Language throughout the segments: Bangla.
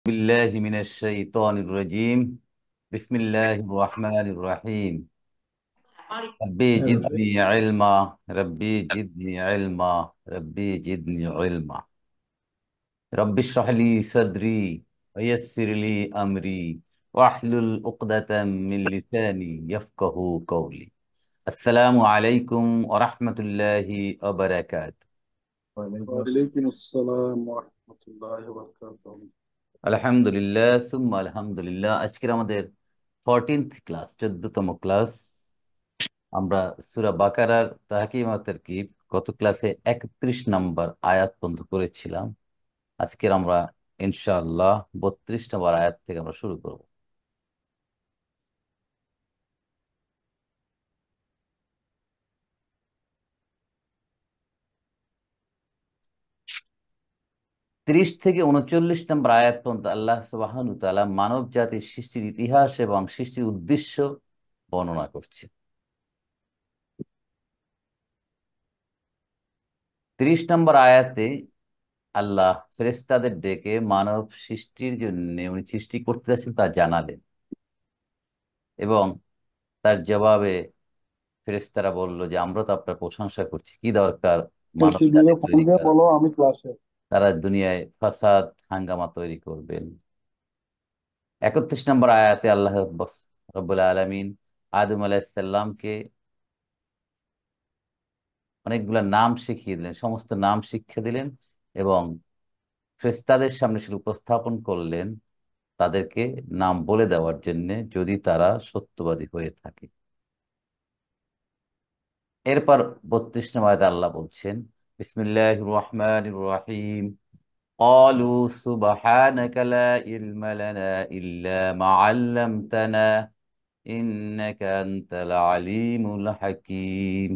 بالله من الشيطان الرجيم. بسم الله الرحمن الرحيم. ربي جدني علما، ربي جدني علما، ربي جدني علما. رب اشرح لي صدري ويسر لي أمري واحلل عقدة من لساني يفقه قولي. السلام عليكم ورحمة الله وبركاته. ওয়ালাইকুম আসসালাম। ওয়ালাইকুম আসসালাম রহমতুল্লাহ বারকাতুহ। আলহামদুলিল্লাহ সুম্মা আলহামদুলিল্লাহ। আজকের আমাদের 14th ক্লাস, 14তম ক্লাস। আমরা সূরা বাকারার তাহকিম ওয়া তারকিব গত ক্লাসে 31 নম্বর আয়াত পর্যন্ত করেছিলাম। আজকের আমরা ইনশাআল্লাহ 32 নম্বর আয়াত থেকে আমরা শুরু করব। 30 থেকে 39 নম্বর আয়াত পর্যন্ত আল্লাহ সুবহানাহু ওয়া তাআলা মানব জাতির সৃষ্টির ইতিহাস এবং সৃষ্টির উদ্দেশ্য বর্ণনা করছে। 30 নম্বর আয়াতে আল্লাহ ফেরেশতাদের ডেকে মানব সৃষ্টির জন্য উনি সৃষ্টি করতে যাচ্ছেন তা জানালেন, এবং তার জবাবে ফেরেশতারা বলল যে আমরা তো আপনার প্রশংসা করছি, কি দরকার মানব বেশি জাতি দূরে ফোন তৈরি দিয়ে করা। বলো, আমি ক্লাসে। তারা দুনিয়ায় ফাসাদ হাঙ্গামা তৈরি করবেন। 31 নম্বর আয়াতে আল্লাহ রব্বুল আলামিন আদম আলাইহিস সালামকে অনেকগুলা নাম শিখিয়ে দিলেন, সমস্ত নাম শিক্ষা দিলেন, এবং ফেরেশতাদের সামনে সেটা উপস্থাপন করলেন তাদেরকে নাম বলে দেওয়ার জন্য, যদি তারা সত্যবাদী হয়ে থাকে। এরপর 32 নম্বর আয়াতে আল্লাহ বলছেন, বিসমিল্লাহির রহমানির রহিম, قالوا سبحانك لا علم لنا إلا ما علمتنا إنك أنت العليم الحكيم.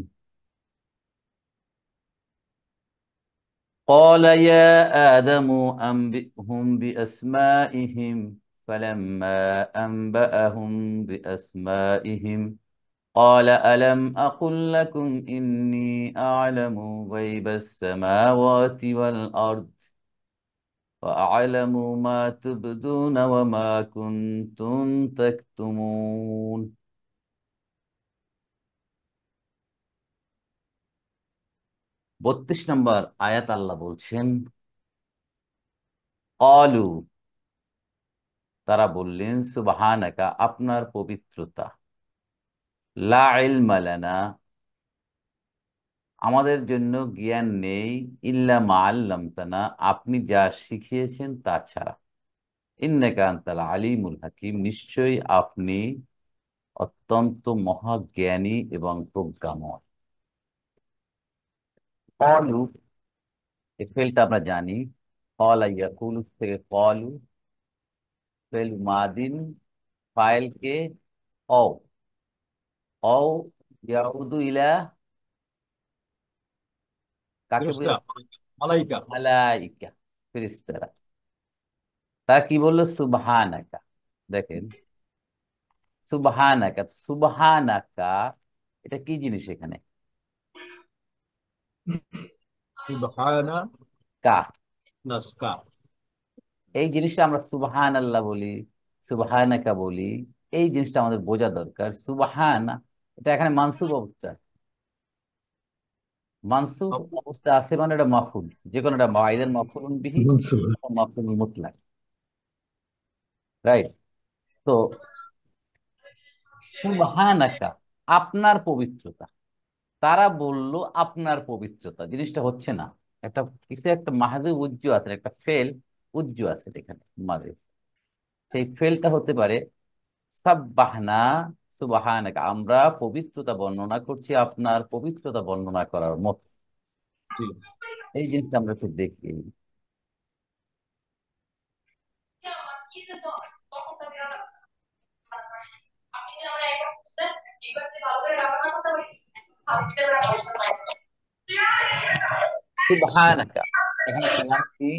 قال يا آدم أنبئهم بأسمائهم فلما أنبأهم بأسمائهم قال ألم أقل لكم إني أعلم غيب السماوات والأرض وأعلم ما تبدون وما كنتم تكتمون. 32 নম্বর আয়াত আল্লাহ বলছেন, ক্বালু, তারা বললেন, সুবহানাকা, আপনার পবিত্রতা, লা ইলমা লানা, আমাদের জন্য জ্ঞান নেই, ইল্লা মা আল্লামতানা, আপনি যা শিখিয়েছেন তা ছাড়া, ইন্নাকা আনতাল আলিমুল হাকিম, নিশ্চয়ই আপনি অত্যন্ত মহাজ্ঞানী এবং প্রজ্ঞাময়। ক্বালু, এই ফেলটা আমরা জানি, ক্বালা ইয়াকুলু থেকে ক্বালু, ফেল মাদিন, ফাইলকে অও, অও ইয়াউদু ইলা, কাকে ফেরেশতা, বোঝায়? মালাইকা। মালাইকা, ফেরেশতারা। তারা কি বললো? সুবহানাকা। দেখেন, সুবহানাকা, সুবহানাকা এটা কি জিনিস এখানে? সুবহানা কা, নাসকা। এই জিনিসটা আমরা সুবহান আল্লাহ বলি, সুবহানাকা বলি, এই জিনিসটা আমাদের বোঝা দরকার। সুবহানা এটা এখানে মানসুব অবস্থা, মানসুব অবস্থা আছে মানে এটা মাফুল, যে কোনো একটা আইদার মাফুলুন বিহি, মানসুব। মাফুল মুতলাক, রাইট? তো সুবহানাকা, আপনার পবিত্রতা। তারা বলল আপনার পবিত্রতা, জিনিসটা হচ্ছে না। একটা কিছু একটা মাহাদুব উজ্জু আছে, একটা ফেল উজ্জু আছে এখানে মাঝে, সেই ফেলটা হতে পারে সাব্বাহনা সুবহানাকা, আমরা পবিত্রতা বর্ণনা করছি আপনার পবিত্রতা বর্ণনা করার মতো। জি। এই জিনিসটা আমরা একটু দেখি। সুবহানাকা, এখানে কালাম কি?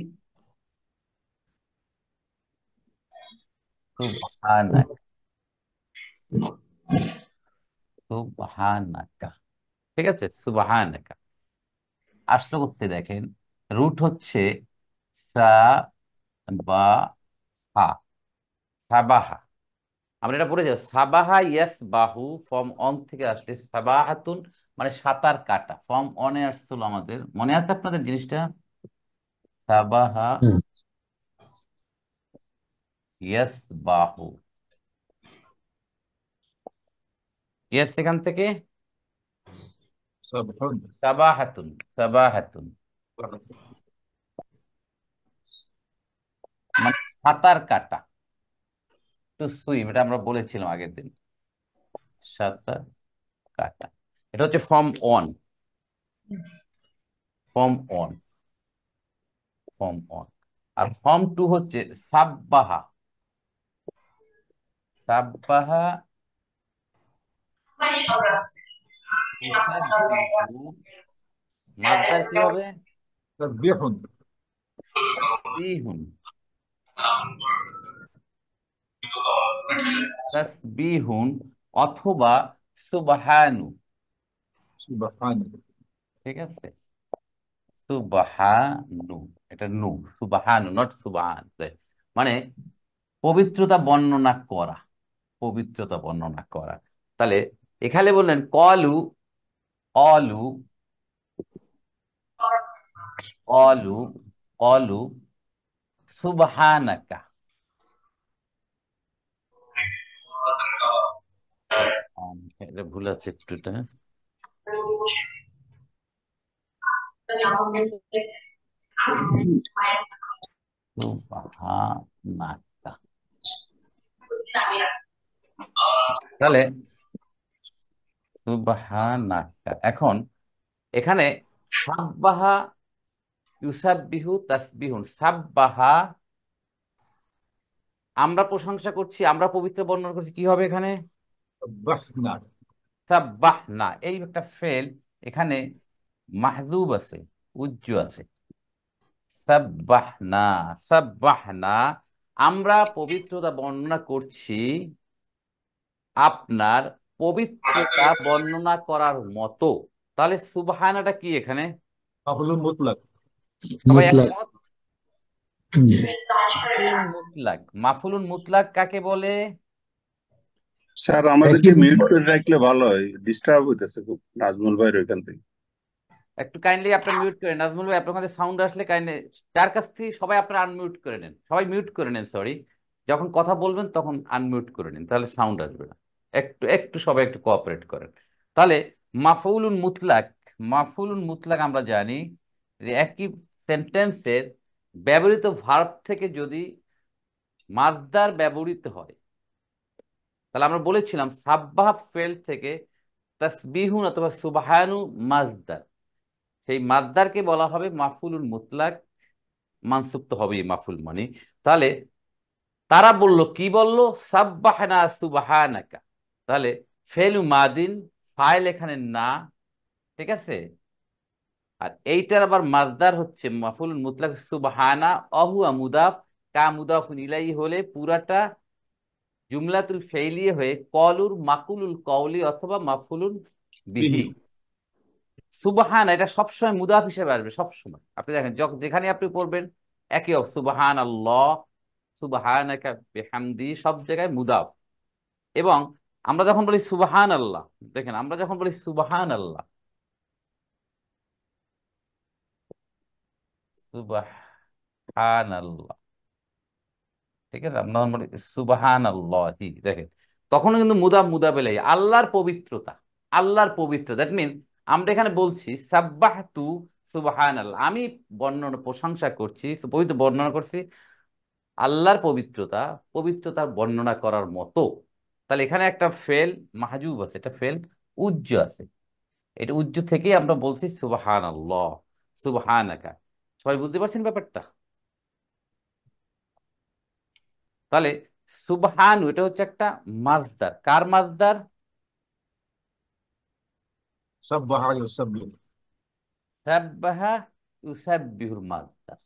সুবহানাকা, সুবহানাকা, ঠিক আছে? সুবহানাকা আসলে করতে দেখেন, রুট হচ্ছে সা বা সাবাহা, আমরা এটা পড়ে যাব। সাবাহা ইয়াস বাহু ফর্ম অন থেকে আসলে সাবাহাতুন মানে সাঁতার কাটা, ফর্ম অনে আসছিল আমাদের, মনে আছে আপনাদের জিনিসটা? সাবাহা হুম। ইয়াস বাহু, কি আসছে এখান থেকে? صبح সাবাহাতুন, সাবাহাতুন মানে সাঁতার কাটা, টু সুইম, এটা আমরা বলেছিলাম আগের দিন, সাঁতার কাটা। এটা হচ্ছে form one, form one, form one. আর ফর্ম টু হচ্ছে সাব্বাহা, সাব্বাহা ইউসাব্বিহু, মাসদার কি হবে? تسبيح তাসবিহুন, তাসবিহুন অথবা সুবহানু, سبحانه ঠিক আছে? সুবহানু, এটা নু, সুবহানু নট সুবহান, মানে পবিত্রতা বর্ণনা করা, পবিত্রতা বর্ণনা করা। তাহলে এখানে বললেন কলু, অলু, অলু, অলু সুবহানাকা, এটা ভুল আছে একটু, এটা সুবহানাকা। তাহলে সুবহানাকা, এখন এখানে সাব্বাহা ইউসাব্বিহু তাসবিহুন, সাব্বাহা আমরা প্রশংসা করছি, আমরা পবিত্র বর্ণনা করছি, কি হবে এখানে? سبحنا সাব্বাহনা, এই একটা ফেল এখানে মাহজুব আছে, উজ্জ আছে। সাব্বাহনা, সাব্বাহনা আমরা পবিত্রতা বর্ণনা করছি, আপনার পবিত্রতা বর্ণনা করার মতো। তাহলে সুবহানাটা কি এখানে? مفعول مطلق সবাই মুতলাক। একমত? মাফুলুন মুতলাক, মাফুলুন মুতলাক কাকে বলে? স্যার একই আমাদেরকে মিউট করে রাখলে ভালো হয়, ডিস্টার্ব হইতেছে খুব নাজমুল ভাইয়ের ওইখান থেকে। একটু কাইন্ডলি আপনার মিউট করেন নাজমুল ভাই, আপনার কাছে সাউন্ড আসলে কাইন্ডলি যার কাছ থেকে সবাই আপনার আনমিউট করে নেন, সবাই মিউট করে নেন, সরি, যখন কথা বলবেন তখন আনমিউট করে নিন, তাহলে সাউন্ড আসবে না। একটু একটু সবাই একটু কোঅপারেট করেন। তাহলে মাফউলুন মুতলাক, মাফউলুন মুতলাক আমরা জানি যে একই সেন্টেন্সের ব্যবহৃত ভার্ব থেকে যদি মাসদার ব্যবহৃত হয়, তাহলে আমরা বলেছিলাম সাব্বাহ ফেল থেকে তাসবিহুন অথবা সুবহানু মাসদার, সেই মাসদারকে বলা হবে মাফুলুল মুতলাক, মানসুব তো হবেই মাফুল মানে। তাহলে তারা বলল, কি বলল? সাব্বাহনা সুবহানাকা, তাহলে ফেলু মাদিন, ফাইল এখানে না, ঠিক আছে? আর এইটার আবার মাসদার হচ্ছে মাফুলুল মুতলাক সুবহানা, অহুয়া মুদাফ, কা মুদাফুন ইলাইহি হলে পুরাটা জুমলাতুল ফেইলিয়ে হয়ে কলুর মাকুলুল কওলি অথবা মাফুলুন به বিহি। সুবহান এটা সবসময় মুদাফ হিসেবে আসবে, সবসময় আপনি দেখেন যেখানে আপনি পড়বেন একই সুবহান আল্লাহ, সুবহানাকা বিহামদি, সব জায়গায় মুদাফ। এবং আমরা যখন বলি সুবহান আল্লাহ, দেখেন আমরা যখন বলি সুবহান আল্লাহ, সুবহান আল্লাহ, ঠিক আছে, আমরা যখন বলি সুবহান আল্লাহ, দেখেন তখনও কিন্তু মুদাফ মুদাফ ইলাইহি, আল্লাহর পবিত্রতা, আল্লাহর পবিত্র, দ্যাট মিন আমরা এখানে বলছি সাব্বাহতু সুবহান আল্লাহ, আমি বর্ণনা প্রশংসা করছি, পবিত্র বর্ণনা করছি আল্লাহর পবিত্রতা, পবিত্রতার বর্ণনা করার মতো। তাহলে এখানে একটা ফেল মাহজুব আছে, এটা ফেল উজ্জ আছে, এটা উজ্জ থেকেই আমরা বলছি সুবহান আল্লাহ, সুবহানাকা। সবাই বুঝতে পারছেন ব্যাপারটা? তাহলে সুবহান এটা হচ্ছে একটা মাসদার, কার মাসদার? سبح يسبح সাব্বাহা ইউসাব্বিহুর মাসদার।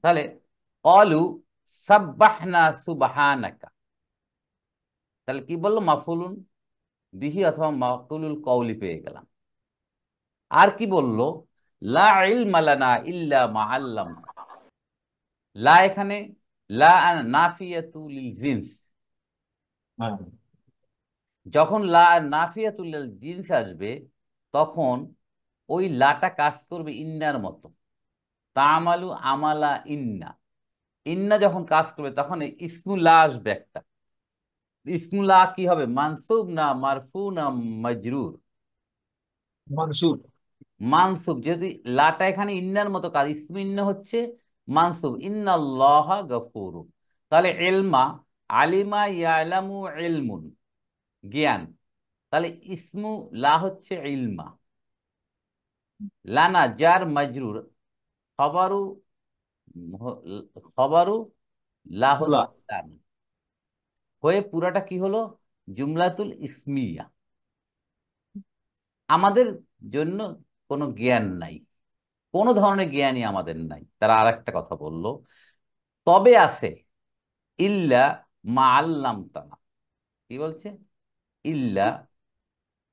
তাহলে ক্বালু সাব্বাহনা সুবহানাকা, তাহলে কি বললো? মাফুলুন বিহি অথবা মাকুলুল কওলি পেয়ে গেলাম। আর কি বললো? লা ইলমা লানা ইল্লা মা আল্লাম। লা এখানে লা নাফিয়াতু লিল জিনস। হ্যাঁ, যখন লা নাফিয়াতুল লিল জিনস আসবে তখন ওই লাটা কাজ করবে ইন্নার মতো। তামালু আমালা ইন্না। ইন্না যখন কাজ করবে তখন এই ইসমুল্লাহ আসবে একটা। ইসমুল্লাহ কি হবে? মানসুব না মারফু না মাজরুর? মানসুব। মানসুব। যেহেতু লাটা এখানে ইন্নার মতো কাজ, ইসমু ইন্না হচ্ছে মানসুব। ইন্নাল্লাহা গফুরুন। তাহলে এলমা, আলিমা ইয়ালামু ইলমুন, জ্ঞান। তাহলে ইসমু লা হচ্ছে ইলমা। লানা জার মাজরুর। খবরু খবরু লা লা। হচ্ছে লানা। হয়ে পুরাটা কি হলো? জুমলাতুল ইসমিয়া। আমাদের জন্য কোনো জ্ঞান নাই, কোনো ধরনের জ্ঞানই আমাদের নাই। তারা আর একটা কথা বলল, তবে আছে ইল্লা মা আল্লাম তানা। কি বলছে? ইল্লা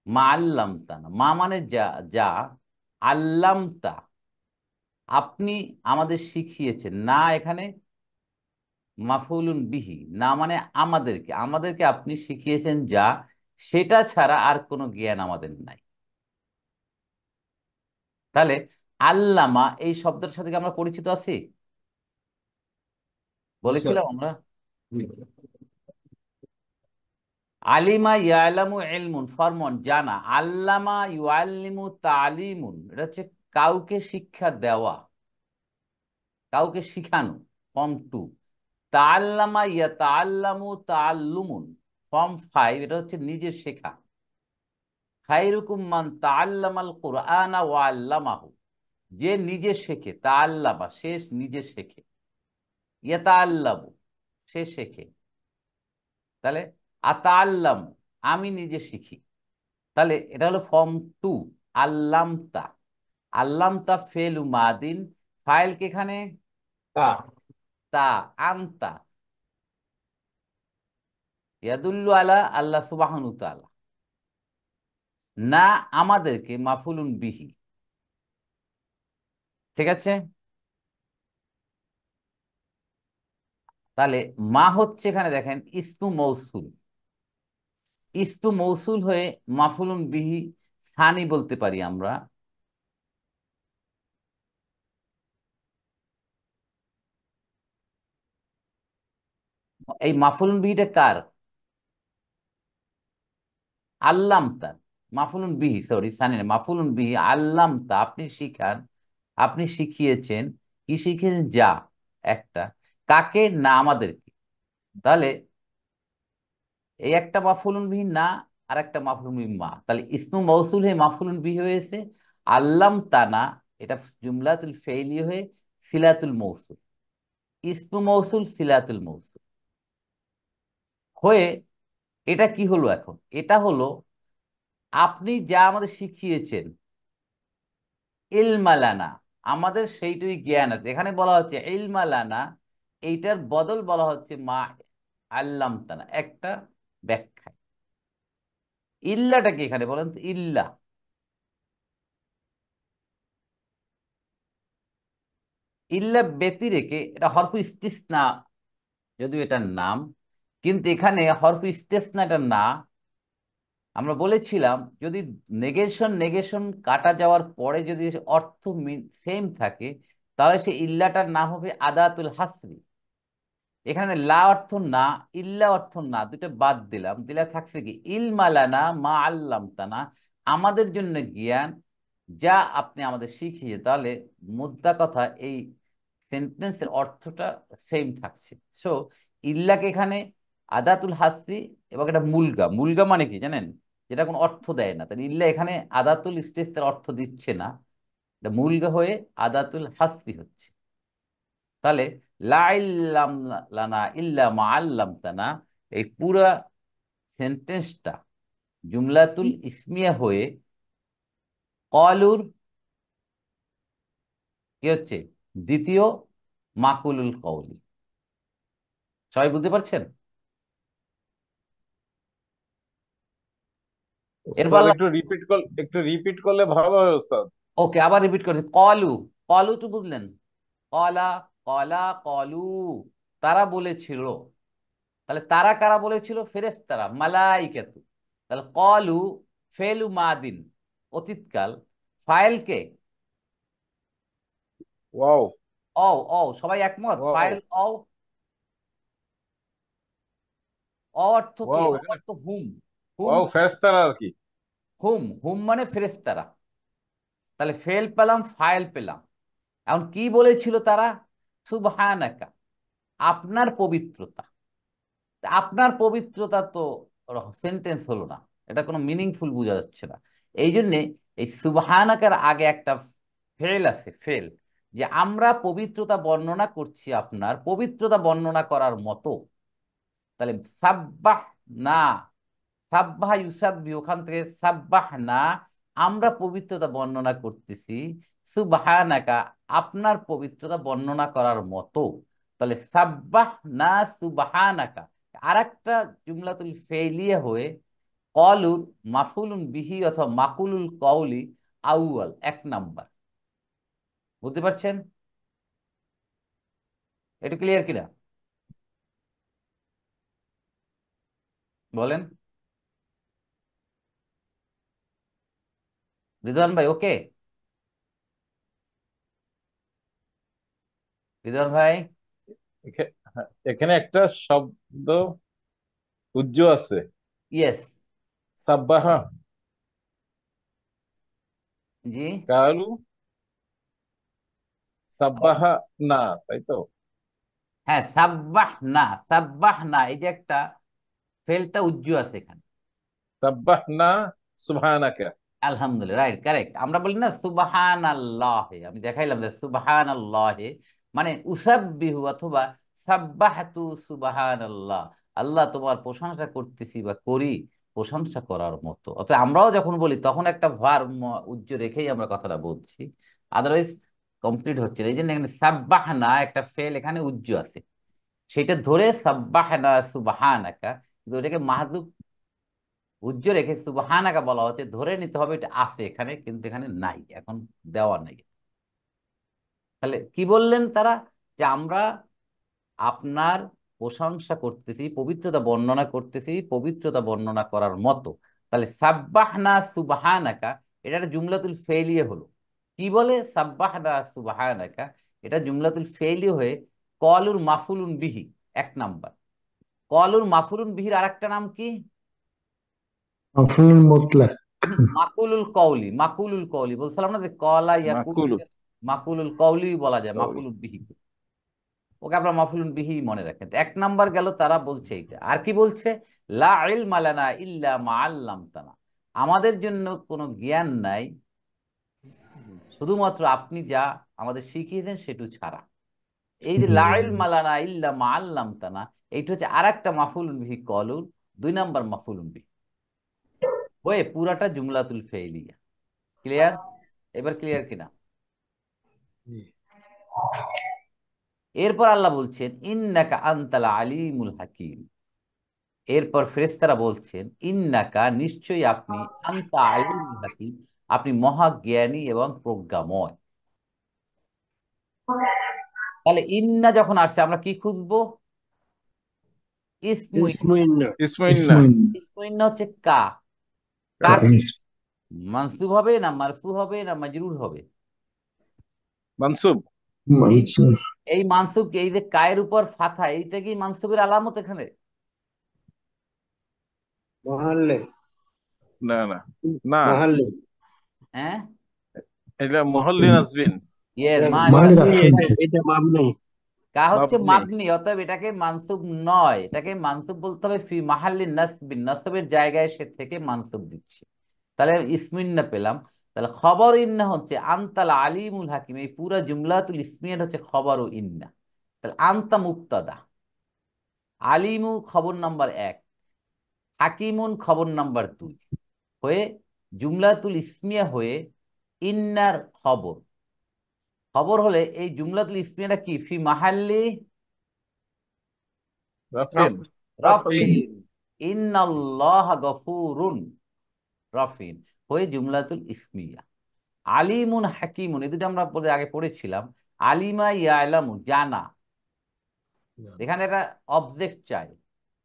মা আল্লাম তানা। মা মানে যা, যা। আল্লামতা আপনি আমাদের শিখিয়েছেন। না এখানে মাফউলুন বিহি। না মানে আমাদেরকে, আমাদেরকে আপনি শিখিয়েছেন যা, সেটা ছাড়া আর কোনো জ্ঞান আমাদের নাই। তাহলে আল্লামা এই শব্দের সাথে কি আমরা পরিচিত আছি? জি স্যার। বলেছিলাম আমরা। জি। আলিমা ইয়ালামু ইলমুন ফরমন জানা, আল্লামা ইউআল্লিমু তালিমুন এটা হচ্ছে কাউকে শিক্ষা দেওয়া, কাউকে শিখানো। ফর্ম 2। তাআল্লামা ইয়াতাআল্লামু তাআল্লুমুন ফর্ম 5, এটা হচ্ছে নিজে শেখা। খায়রুকুম মান তাআল্লামাল কুরআনা ওয়া আল্লামাহু, যে নিজে শেখে। তাআল্লামা সে নিজে শেখে, ইয়াতাআল্লামু সে শেখে। তাহলে আতাআল্লাম আমি নিজে শিখি। তাহলে এটা হলো ফর্ম 2। আল্লামতা, আল্লামতা ফেলু মাদিন। ফাইল কে এখানে তা। তা, আনতা ইয়াদুল্লু আলা আল্লাহ সুবহানাহু তাআলা। না আমাদেরকে মাফুলুন বিহি। ঠিক আছে? তাহলে মা হচ্ছে এখানে দেখেন ইসমু মৌসুল। ইসমু মৌসুল হয়ে মাফুলুন বিহি সানি বলতে পারি আমরা। এই মাফুলুন বিহিটা কার? আল্লামতা। মাফুলুন বিহি, সরি সানি না, মাফুলুন বিহি। আল্লামতা আপনি শিখান, আপনি শিখিয়েছেন। কি শিখিয়েছেন? যা একটা। কাকে? না আমাদেরকে। তাহলে এই একটা মাফুলুন বিহি না, আর একটা মাফুলুন বিহি মা। তাহলে ইসমু মৌসুল হয়ে মাফুলুন বিহি হয়েছে। আল্লাম তানা এটা জুমলাতুল ফেইলি হয়ে সিলাতুল মৌসুল। ইসমু মৌসুল সিলাতুল মৌসুল হয়ে এটা কি হলো এখন? এটা হলো আপনি যা আমাদের শিখিয়েছেন, ইলমালানা আমাদের সেইটুই জ্ঞান আছে। এখানে বলা হচ্ছে ইলমালানা, এইটার বদল বলা হচ্ছে মা আল্লাম তানা, একটা ব্যাখ্যা। ইল্লাটা কি এখানে বলেন তো? ইল্লা, ইল্লা ব্যতি রেখে এটা হরফ ইস্তিসনা, যদিও এটার নাম, কিন্তু এখানে হরফ ইস্তিসনা এটা না। আমরা বলেছিলাম যদি নেগেশন নেগেশন কাটা যাওয়ার পরে যদি অর্থ সেম থাকে তাহলে সে ইল্লাটার নাম হবে আদাতুল হাসরি। এখানে লা অর্থ না, ইল্লা অর্থ না, দুটো বাদ দিলাম, দিলে থাকছে কি ইলমালানা মা আল্লাম তানা, আমাদের জন্য জ্ঞান যা আপনি আমাদের শিখিয়ে। তাহলে মুদ্রা কথা এই সেন্টেন্সের অর্থটা সেম থাকছে। সো ইল্লাকে এখানে আদাতুল হাসরি এবং এটা মুলগা। মুলগা মানে কি জানেন? যেটা কোনো অর্থ দেয় না। তাহলে ইল্লা এখানে আদাতুল ইস্তেসনার অর্থ দিচ্ছে না, এটা মুলগা হয়ে আদাতুল হাসরি হচ্ছে। তাহলে লা ইল্লাম লানা ইল্লা মা আল্লামতানা, এই পুরা সেন্টেন্সটা জুমলাতুল ইসমিয়া হয়ে কলুর কি হচ্ছে? দ্বিতীয় মাকুলুল কওলি। সবাই বুঝতে পারছেন? এরপর ওস্তাদ একটু রিপিট করলে ভালো হয় ওস্তাদ। ওকে, আবার রিপিট করছি। কলু, কলু তো বুঝলেন, কলা, কলা, কলু, তারা বলেছিল। তাহলে তারা কারা বলেছিল? ফেরেশতারা, মালাইকাতু। তাহলে কলু ফেলু মাদিন, অতীতকাল। ফাইল কে? ওয়াও। ও, ও সবাই একমত, ওয়াও। ফাইল ও। ও অর্থ কি? ওয়াও ও এখানে অর্থ হুম। হুম, ওয়াও ফেরেশতারা আর কি। হুম, হুম মানে ফেরেশতারা। তাহলে ফেল পেলাম, ফাইল পেলাম। এখন কি বলেছিল তারা? সুবহানাকা, আপনার পবিত্রতা। তা আপনার পবিত্রতা তো সেন্টেন্স হলো না, এটা কোনো মিনিংফুল বোঝা যাচ্ছে না। এই জন্যে এই সুবহানাকার আগে একটা ফেল আছে, ফেল, যে আমরা পবিত্রতা বর্ণনা করছি আপনার পবিত্রতা বর্ণনা করার মতো। তাহলে সাব্বাহ না, সাব্বাহ ইউসাব্বি, ওখান থেকে সাব্বাহ না, আমরা পবিত্রতা বর্ণনা করতেছি সুবহানাকা, আপনার পবিত্রতা বর্ণনা করার মতো। তাহলে সাব্বাহ না সুবহানাকা আর একটা জুমলাতুল ফেইলিয়া হয়ে কলুর মাফুলুন বিহি অথবা মাকুলুল কওলি আউয়াল, এক নাম্বার। বুঝতে পারছেন? এটা ক্লিয়ার কিনা বলেন রিদওয়ান ভাই? ওকে রিদওয়ান ভাই? হ্যাঁ, এখানে একটা শব্দ উজ্জ আছে, ইয়েস। সাব্বাহা জি। কালু সাব্বাহা না, তাই তো? হ্যাঁ, সাব্বাহ না, সাব্বাহ না, এই যে একটা ফেলটা উজ্জু আছে এখানে। সাব্বাহ না সুবহানাকা। আলহামদুলিল্লাহ, রাইট, কারেক্ট। আমরা বলি না সুবাহান আল্লাহে, আমি দেখাইলাম যে সুবাহান আল্লাহে মানে উসাব্বিহু অথবা সাব্বাহাতু সুবাহান আল্লাহ, আল্লাহ তোমার প্রশংসা করতেছি বা করি প্রশংসা করার মতো। অথবা আমরাও যখন বলি তখন একটা ভার উজ্জ রেখেই আমরা কথাটা বলছি, আদারওয়াইজ কমপ্লিট হচ্ছে না। এই জন্য এখানে সাব্বাহ না একটা ফেল এখানে উজ্জ আছে, সেটা ধরে সাব্বাহ না সুবাহানাকা, কিন্তু ওটাকে মাহযুফ উজ্জ্ব রেখে সুবহানাকা বলা হচ্ছে, ধরে নিতে হবে এটা আছে এখানে, কিন্তু এখানে নাই, এখন দেওয়া নাই। তাহলে কি বললেন তারা? যে আমরা আপনার প্রশংসা করতেছি, পবিত্রতা বর্ণনা করতেছি পবিত্রতা বর্ণনা করার মতো। তাহলে সাব্বাহনা সুবহানাকা, এটা একটা জুমলাতুল ফেলিয়ে হলো। কি বলে? সাব্বাহনা সুবহানাকা, এটা জুমলাতুল ফেলিয়ে হয়ে কলুর মাফুলুন বিহি, এক নাম্বার। কলুর মাফুলুন বিহির আরেকটা নাম কি? মাফউলুল মুতলাক। মাকুলুল কওলি, মাকুলুল কওলি বলছিলাম না যে কলা ইয়াকুল, মাকুলু মাকুলুল কওলি বলা যায়, কওলি। মাফুলুল বিহি। ওকে আপনার মাফুলুল বিহি মনে রাখেন। তো এক নাম্বার গেল, তারা বলছে এইটা। আর কি বলছে? লা ইলমা লানা ইল্লা মা আল্লামতানা, আমাদের জন্য কোনো জ্ঞান নাই শুধুমাত্র আপনি যা আমাদের শিখিয়েছেন সেটু ছাড়া। এই যে লা ইলমা লানা ইল্লা মা আল্লামতানা, এইটা হচ্ছে আরেকটা মাফুলুল বিহি কলুর, দুই নাম্বার মাফুলুল বিহি হয়ে পুরাটা জুমলাতুল ফেইলিয়া। ক্লিয়ার? এবার ক্লিয়ার কিনা? এরপর আল্লাহ বলছেন ইন্নাকা আনতাল আলিমুল হাকিম। এরপর ফেরেশতারা বলছেন ইন্নাকা, নিশ্চয়ই আপনি, আনতা আলিমুল হাকিম, আপনি মহাজ্ঞানী এবং প্রজ্ঞাময়। তাহলে ইন্না যখন আসছে আমরা কি খুঁজবো? ইসমু। ইসমিন। ইসমাইল। ইসমু হচ্ছে কা, কা মানসুব হবে না মারফু হবে না মাজরুর হবে? মানসুব। এই এই মানসুব, এই যে কায়ের উপর ফাথা, এইটা কি মানসুবের আলামত এখানে? মহাল্লে। না না না, মহাল্লে। হ্যাঁ, এটা মহল্লি নাসবিন। ইয়েস, মালির মাশাআল্লাহ। আফসান। এটা মাবনি। কা হচ্ছে মাবনি। মাবনি, অতএব এটাকে মানসুব নয়, এটাকে মানসুব বলতে হবে ফি মাহাল্লি নাসবিন, নাসবের জায়গায় সে থেকে মানসুব দিচ্ছে। তাহলে ইসমিন্না পেলাম। তাহলে খবর ইন্না হচ্ছে আনতাল আলিমুল হাকিম, এই পুরা জুমলাতুল ইসমিয়াত হচ্ছে খবর ও ইন্না। তাহলে আনতা মুবতাদা, আলিমু খবর নাম্বার এক, হাকিমুন খবর নাম্বার দুই হয়ে জুমলাতুল ইসমিয়া হয়ে ইন্নার খবর। খবর হলে এই জুমলাতুল ইসমিয়াটা কি? ফি মাহাল্লি রাফিন। রাফিন। ইন্নাল্লাহা গফুরুন, রফিন হয়ে জুমলাতুল ইসমিয়া। আলিমুন হাকিমুন এই দুটো আমরা আগে পড়েছিলাম। আলিমা ইয়ালামু জানা, এখানে একটা অবজেক্ট চাই,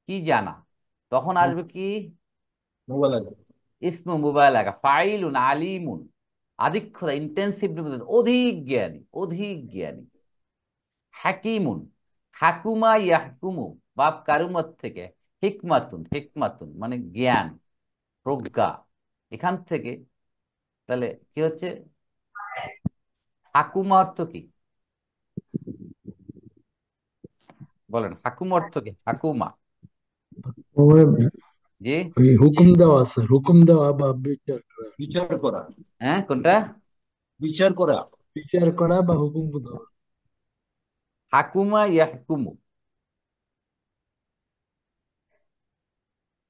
কি জানা, তখন আসবে কি মোবাইল। ইসমু মুবালাগা, ফাইলুন আলিমুন, আধিক্যতা, ইন্টেন্সিভ, অধিক জ্ঞানী, অধিক জ্ঞানী। হাকিমুন, হাকুমা ইয়াহকুমু, বাপ কারুমত থেকে, হিকমাতুন, হিকমাতুন মানে জ্ঞান, প্রজ্ঞা, এখান থেকে তাহলে কি হচ্ছে হাকুমা অর্থ কি বলেন, হাকুমা অর্থ কি? হাকুমা ওই জি, ওই হুকুম দেওয়া স্যার, হুকুম দেওয়া বা বিচার করা। বিচার করা। হ্যাঁ কোনটা? বিচার করা। বিচার করা বা হুকুম দেওয়া। হাকুমা ইয়াহকুমু,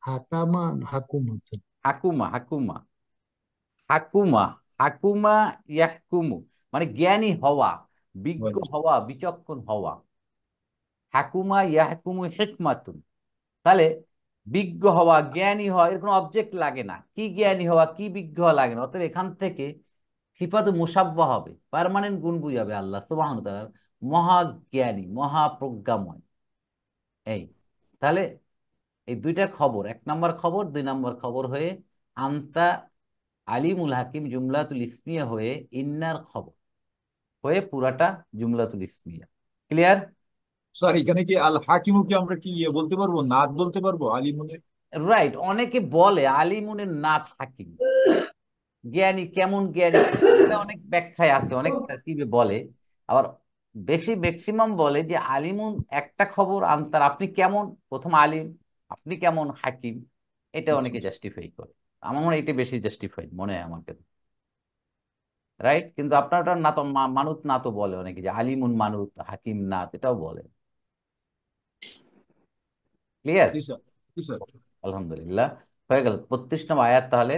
হাকামা হাকুম স্যার। হাকুমা, হাকুমা, হাকুমা, হাকুমা ইয়াহকুমু মানে জ্ঞানী হওয়া, বিজ্ঞ হওয়া, বিচক্ষণ হওয়া। হাকুমা ইয়াহকুমু হিকমাতুন, তাহলে বিজ্ঞ হওয়া, জ্ঞানী হওয়া, এর কোনো অবজেক্ট লাগে না। কি জ্ঞানী হওয়া, কি বিজ্ঞ হওয়া লাগে না। অতএব এখান থেকে সিফাত মুসাব্বা হবে, পার্মানেন্ট গুণ বুঝাবে আল্লাহ সুবহানাহু ওয়া তাআলা, মহাজ্ঞানী, মহাপ্রজ্ঞাময়। এই তাহলে এই দুইটা খবর, এক নম্বর খবর, দুই নম্বর খবর হয়ে আনতা আলিমুল হাকিম জুমলাতুল ইসমিয়া হয়ে ইন্নার খবর হয়ে পুরাটা জুমলাতুল ইসমিয়া। ক্লিয়ার? স্যার এখানে কি আল হাকিমু কি আমরা কি বলতে পারবো, নাত বলতে পারবো আলিমুনের? রাইট, অনেকে বলে আলিমুনের নাত হাকিম, জ্ঞানী কেমন জ্ঞানী, এটা অনেক ব্যাখ্যায় আছে, অনেক তারকিবে বলে। আবার বেশি ম্যাক্সিমাম বলে যে আলিমুন একটা খবর, আনতার আপনি কেমন, প্রথম আলিম, আপনি কেমন হাকিম, এটা আচ্ছা অনেকে জাস্টিফাই করে। আমার মনে হয় এটা বেশি জাস্টিফাইড মনে হয় আমার কাছে। রাইট, কিন্তু আপনার ওটা না তো মানুত না তো বলে অনেকে যে আলিমুন মানুত হাকিম নাত, এটাও বলে। ক্লিয়ার? জি স্যার। জি স্যার। আলহামদুলিল্লাহ, হয়ে গেল 32 নম্বর আয়াত। তাহলে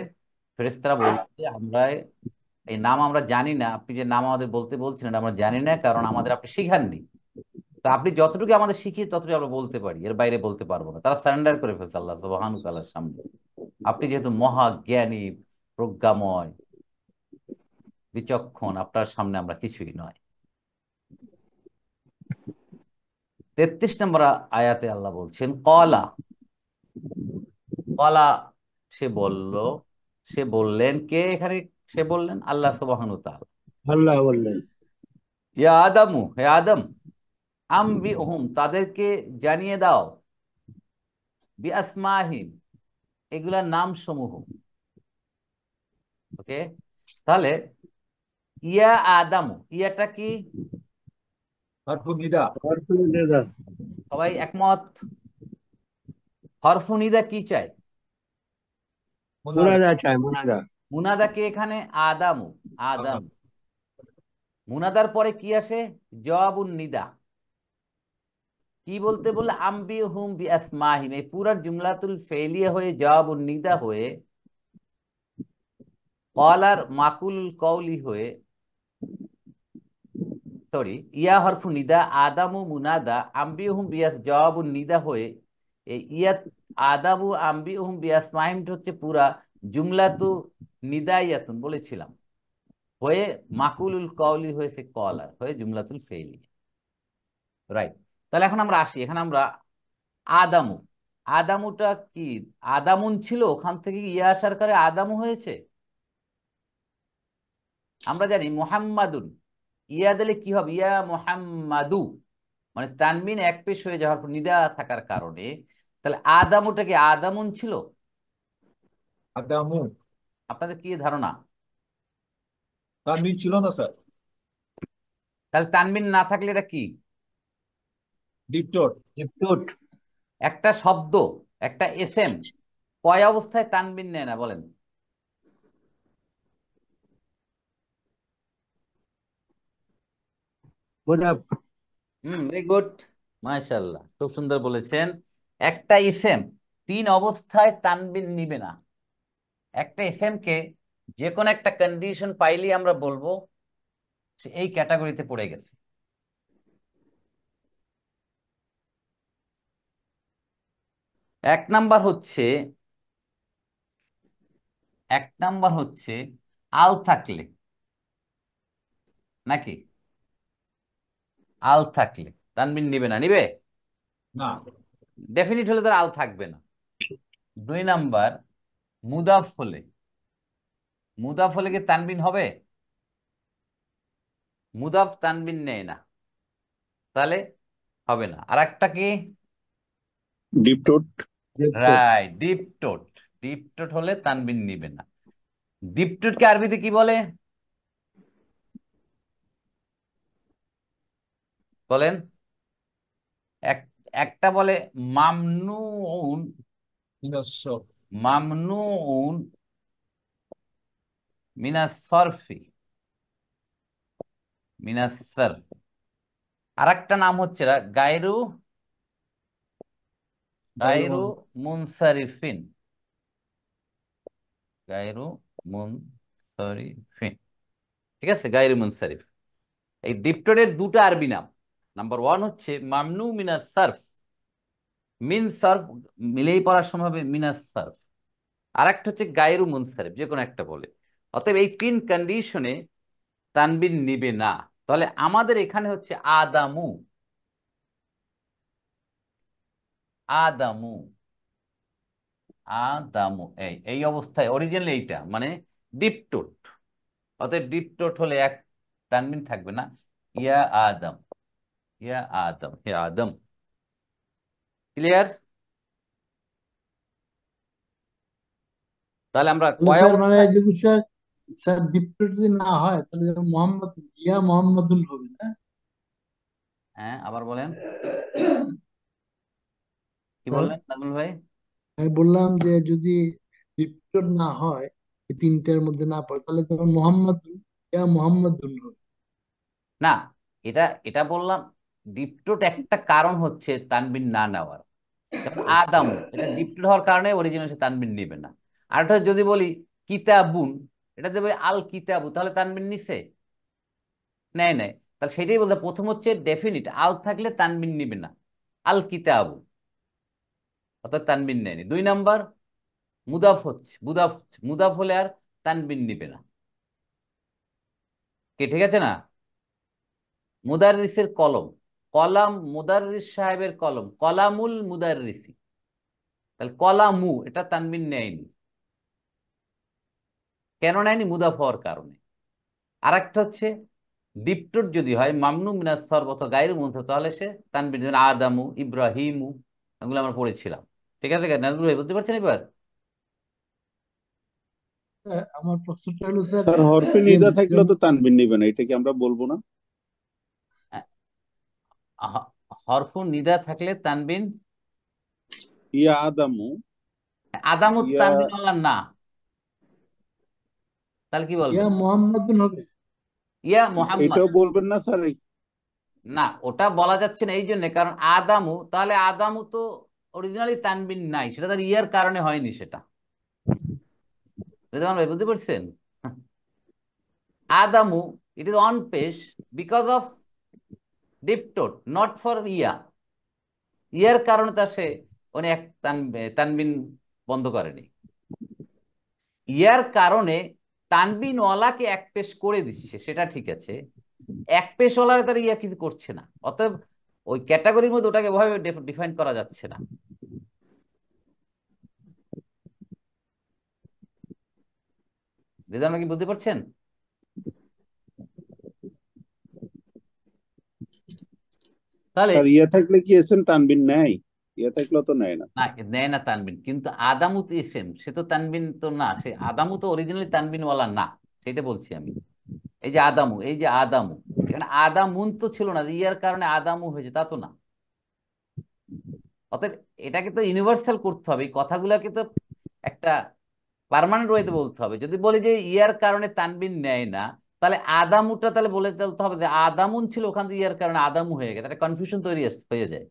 ফেরেশতারা বলছে আমরা এই নাম আমরা জানি না, আপনি যে নাম আমাদের বলতে বলছেন এটা আমরা জানি না, কারণ আমাদের আপনি শিখাননি। তো আপনি যতটুকু আমাদের শিখিয়ে ততটুকু আমরা বলতে পারি, এর বাইরে বলতে পারবো না। তারা সারেন্ডার করে ফেলছে আল্লাহ সুবহানাহু ওয়া তাআলার সামনে। আপনি যেহেতু মহাজ্ঞানী, প্রজ্ঞাময়, বিচক্ষণ, আপনার সামনে আমরা কিছুই নয়। 33 নম্বর আয়াতে আল্লাহ বলছেন কলা, কলা সে বলল, সে বললেন, কে এখানে সে বললেন? আল্লাহ সুবহানাহু ওয়া তাআলা। আল্লাহ বললেন, ইয়া আদামু, হে আদম, আম্বি ওহুম তাদেরকে জানিয়ে দাও, বি আসমাহিম এগুলার নাম সমূহ। ওকে, তাহলে ইয়া আদামু, ইয়াটা কি? হরফু নিদা। হরফুল নিদা। সবাই একমত? হরফু নিদা কি চাই? মুনাদা। মুনাদা চাই, মুনাদা। মুনাদা কে এখানে? আদামু, আদম। মুনাদার পরে কি আসে? জবাবুন নিদা। কি বলতে বললে? আম্বি হুম বি আসমাহিম, এই পুরা জুমলাতুল ফেলিয়া হয়ে জবাবুন নিদা হয়ে কলার মাকুল কওলি হয়ে, সরি, ইয়া হরফু নিদা, আদামু মুনাদা, আম্বিউহুম বিয়াস জবাবুন নিদা হয়ে এই ইয়াত আদামু আম্বিউহুম বিয়াস মাহিমটা হচ্ছে পুরা জুমলাতু নিদাইয়াতুন বলেছিলাম, হয়ে মাকুলুল কওলি হয়েছে কলার হয়ে জুমলাতুল ফেইলি। রাইট, তাহলে এখন আমরা আসি, এখানে আমরা আদামু, আদামুটা কি? আদামুন ছিল, ওখান থেকে ইয়া আসার কারণে আদামু হয়েছে। আমরা জানি মুহাম্মাদুন, ইয়া দিলে কি হবে? ইয়া মুহাম্মাদু, মানে তানবিন এক পেশ হয়ে যাওয়ার পর নিদা থাকার কারণে, তাহলে আদামুটা কি আদামুন ছিল? আদামু। আপনাদের কি ধারণা? তানবিন ছিল না স্যার। তাহলে তানবিন না থাকলে এটা কি? ডিপটোট। ডিপটোট। একটা শব্দ, একটা এসএম কয় অবস্থায় তানবিন নেয় না বলেন? মুদাফ। ভেরি গুড, মাশাআল্লাহ, খুব সুন্দর বলেছেন। একটা ইসেম তিন অবস্থায় তানবিন নিবে না। একটা এসএম কে যে কোনো একটা কন্ডিশন পাইলেই আমরা বলবো সে এই ক্যাটাগরিতে পড়ে গেছে। এক নাম্বার হচ্ছে এক নাম্বার হচ্ছে আল থাকলে, নাকি আল থাকলে তানবিন নিবে না? নিবে? না। ডেফিনিট হলে তো আর আল থাকবে না। দুই নাম্বার মুদাফ হলে, মুদাফ হলে কি তানবিন হবে? মুদাফ তানবিন নেয় না, তাহলে হবে না। আর একটা কি? ডিপ টোট। রাইট, ডিপ টোট। ডিপ টোট হলে তানবিন নিবে না। ডিপ টোটকে আরবিতে কি বলে বলেন? এক একটা বলে মামনুউন, মিনাস-সরফ। মামনুউন মিনাস সরফি, মিনাস সরফ। আর একটা নাম হচ্ছে গায়রু, গায়রু মুনসারিফিন, গায়রু মুনসারিফিন। ঠিক আছে, গায়রু মুনসারিফ। এই ডিপটোটের দুটো আরবি নাম। নাম্বার ওয়ান হচ্ছে মামনু মিনাস সারফ, মিন সারফ মিলেই পড়ার সময় হবে মিনাস সারফ। আর একটা হচ্ছে গায়রু মুনসারিফ, যে কোনো একটা বলে। অতএব এই তিন কন্ডিশনে তানবিন নিবে না। তাহলে আমাদের এখানে হচ্ছে আদামু, আদামু, আদামু, এই এই অবস্থায় অরিজিনাল এইটা মানে ডিপটোট। অতএব ডিপটোট হলে এক তানবিন থাকবে না। ইয়া আদম, ইয়া আদম, হে আদম। ক্লিয়ার? তাহলে আমরা তাহলে কয় স্যার মানে অবস্থায়? যদি স্যার স্যার ডিপটোট যদি না হয় তাহলে যেমন মোহাম্মদ ইয়া মোহাম্মদুল হবে না? হ্যাঁ, আবার বলেন, কি স্যার বললেন নাজমুল ভাই? আমি বললাম যে যদি ডিপটোট না হয়, এই তিনটার মধ্যে না পড়ে, তাহলে যেমন মোহাম্মদুল ইয়া মোহাম্মদুল হবে। না, এটা এটা বললাম ডিপটোট একটা কারণ হচ্ছে তানবিন না নেওয়ার। যেমন আদামু, এটা ডিপটোট হওয়ার কারণে অরিজিনাল সে তানবিন নিবে না। আর একটা যদি বলি কিতাবুন, এটা দেবে আল কিতাবু, তাহলে তানবিন নিছে? নেয় নেয়। তাহলে সেটাই বলতে, প্রথম হচ্ছে ডেফিনিট আল থাকলে তানবিন নিবে না, আল কিতাবু, অর্থাৎ তানবিন নেয়নি। দুই নাম্বার মুদাফ হচ্ছে, মুদাফ, মুদাফ হলে আর তানবিন নিবে না। কি ঠিক আছে না? মুদাররিসের কলম, কলাম মুদাররিস সাহেবের কলম, কলামুল মুদাররিসি, তাহলে কলামু এটা তানবিন নেয়নি। কেন নেয়নি? মুদাফ হওয়ার কারণে। আর একটা হচ্ছে ডিপটোট যদি হয় মামনু মিনাস সরফ অথবা গায়রু মুনসারিফ, তাহলে সে তানবিন, যেমন আদামু, ইব্রাহিমু, এগুলো আমরা পড়েছিলাম। ঠিক আছে নাজমুল ভাই, বুঝতে পারছেন এবার? আমার প্রশ্নটা হলো স্যার তার হরফে যে নিদা থাকলেও যেমন তো তানবিন নিবে না, এটা কি আমরা বলবো না? হরফু নিদা থাকলে তানবিন, ইয়া আদামু, আদামু ইয়া, তানবিন ওয়ালা না, তাহলে কি ইয়া বলবেন? মোহাম্মদুল হবে। ইয়া মোহাম্মদ। এটাও বলবেন না স্যার? না, ওটা বলা যাচ্ছে না এই জন্য, কারণ আদামু, তাহলে আদামু তো অরিজিনালি তানবিন নাই, সেটা তার ইয়ার কারণে হয়নি। সেটা রেজওয়ান ভাই বুঝতে পারছেন? আদামু, ইট ইজ অন পেশ বিকজ অফ ডিপটোট, নট ফর ইয়া। ইয়ার কারণে তা সে উনি এক তানবিন বন্ধ করেনি। ইয়ার কারণে তানবিন ওয়ালাকে এক পেশ করে দিচ্ছে, সেটা ঠিক আছে। এক পেশ ওয়ালারে তার ইয়া কিছু করছে না। অতএব ওই ক্যাটাগরির মধ্যে ওটাকে ওভাবে ডিফাইন করা যাচ্ছে না। রেজাল্ট কি বুঝতে পারছেন? তাহলে স্যার ইয়া থাকলে কি এসএম তানবিন নেয়? ইয়া থাকলেও তো নেয় না। না, নেয় না তানবিন, কিন্তু আদামু তো ইসেম, সে তো তানবিন তো না, সে আদামু তো অরিজিনালি তানবিনওয়ালা না, সেটা বলছি আমি। এই যে আদামু, এই যে আদামু, এখানে আদামুন তো ছিল না যে ইয়ার কারণে আদামু হয়েছে, তা তো না। অতএব এটাকে তো ইউনিভার্সাল করতে হবে, এই কথাগুলোকে তো একটা পার্মানেন্ট ওয়েতে বলতে হবে। যদি বলি যে ইয়ার কারণে তানবিন নেয় না, তাহলে আদামুটা তাহলে বলে বলতে হবে যে আদামুন ছিল, ওখান থেকে ইয়ার কারণে আদামু হয়ে গেছে, একটা কনফিউশন তৈরি হয়ে যায়।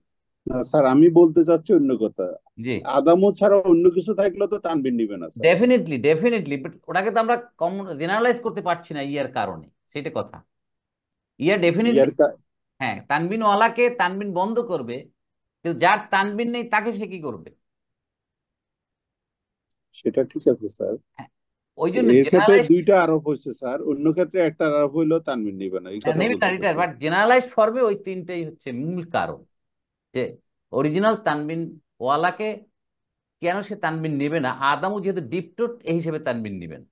না স্যার, আমি বলতে চাচ্ছি অন্য কথা। জি, আদামও ছাড়া অন্য কিছু থাকলেও তো তানবিন নিবে না স্যার। ডেফিনেটলি ডেফিনেটলি, বাট ওটাকে তো আমরা কমন জেনারেলাইজ করতে পারছি না ইয়ার কারণে, সেটা কথা। ইয়ার ডেফিনেটলি, ইয়ার হ্যাঁ, তানবিনওয়ালাকে তানবিন বন্ধ করবে, কিন্তু যার তানবিন নেই তাকে সে কি করবে? সেটা ঠিক আছে স্যার। হ্যাঁ, ওই জন্য এর ক্ষেত্রে জেনারেলাইজড দুইটা আরোপ হয়েছে স্যার, অন্য ক্ষেত্রে একটা আরোপ হইলেও তানবিন নিবে না, এই কথা নেবে না বলতে রিটার, বাট জেনারেলাইজড ফর্মে ওই তিনটেই হচ্ছে মূল কারণ যে অরিজিনাল তানবিন ওয়ালাকে কেন সে তানবিন নেবে না। আদামু যেহেতু ডিপটোট এই হিসেবে তানবিন নেবেন,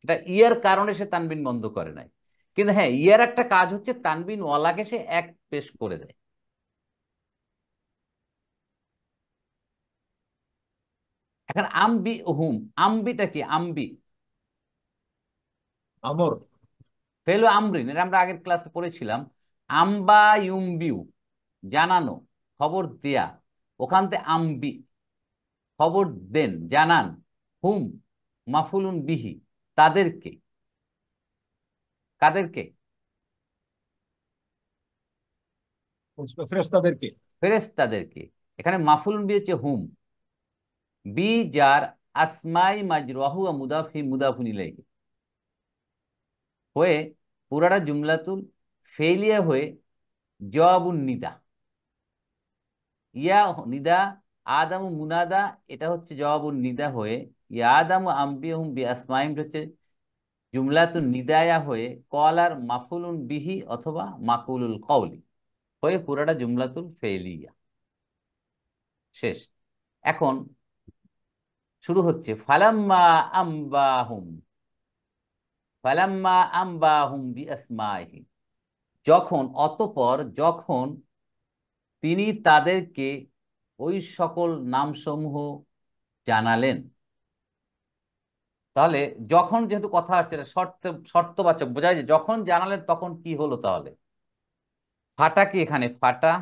এটা ইয়ার কারণে সে তানবিন বন্ধ করে নাই। কিন্তু হ্যাঁ, ইয়ার একটা কাজ হচ্ছে তানবিন ওয়ালাকে সে এক পেশ করে দেয়। এখন আমবি হুম, আমবিটা কি? আমবি আমর। ফেলো আমরিন, এটা আমরা আগের ক্লাসে পড়েছিলাম। আম্বা ইউমবিউ, জানানো, খবর দেয়া। ওখান থেকে আমবি, খবর দেন, জানান। হুম মাফুলুন বিহি, তাদেরকে। কাদেরকে? ফেরেশতাদেরকে। ফেরেশতাদেরকে। এখানে মাফুলুন বিহি হচ্ছে হুম, বি যার, আসমাই মাজরুহু ওয়া মুদাফি মুদাফুন ইলাইহি হয়ে পুরাটা জুমলাতুল ফেলিয়া হয়ে জবাবুন নিদা। ইয়া নিদা, আদামু মুনাদা, এটা হচ্ছে জবাবুন নিদা হয়ে ইয়া আদামু আম্বিহুম বি আসমাইহিম হচ্ছে জুমলাতুন নিদায়া হয়ে কলার মাফুলুন বিহি অথবা মাকুলুল কওলি হয়ে পুরাটা জুমলাতুল ফেলিয়া। শেষ। এখন শুরু হচ্ছে ফালাম্মা আম্বাহুম, ফালাম্মা আম্বাহুম বিআসমাইহিম, যখন, অতঃপর, যখন তিনি তাদেরকে ওই সকল নামসমূহ জানালেন। তাহলে যখন যেহেতু কথা আসছে, এটা শর্তবাচক বোঝায় যে যখন জানালেন তখন কি হলো। তাহলে ফাটা কি এখানে? ফাটা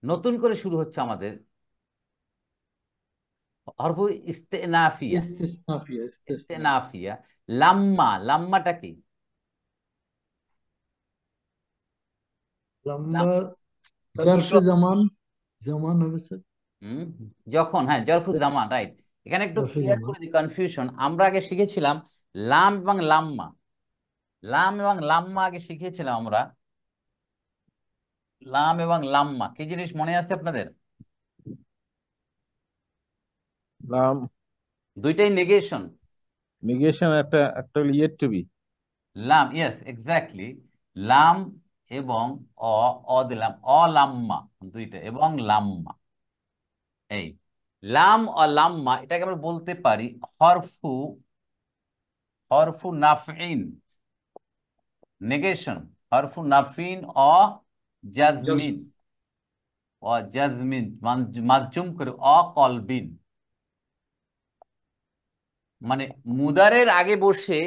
নতুন করে শুরু হচ্ছে আমাদের হরফ ইস্তেনাফিয়া। ইস্তেসনাফিয়া, ইস্তেসনা। ইস্তেনাফিয়া। লাম্মা, লাম্মাটা কি? লম্বা লাম- জারফে জামান, জামান হবে স্যার। হুম, যখন, হ্যাঁ জরফু জামান, রাইট। এখানে একটু জারফে ক্লিয়ার জামান। করে দিই কনফিউশন। আমরা আগে শিখেছিলাম লাম এবং লাম্মা। লাম এবং লাম্মা আগে শিখিয়েছিলাম আমরা। লাম এবং লাম্মা কি জিনিস মনে আছে আপনাদের? লাম দুইটাই নেগেশন। নেগেশন, একটা একটা ইয়েট টু বি। লাম, ইয়েস এক্স্যাক্টলি। লাম এবং অ, অ দিলাম, অলাম্মা দুইটা, এবং লাম্মা। এই লাম ও লাম্মা এটাকে আমরা বলতে পারি হরফু, হরফু নাফইন, নেগেশন। হরফু নাফিন অ জাস্ট। জাজমিন, অ জাজমিন মাজজুম করে অ কলবিন। মানে মুদারের আগে বসে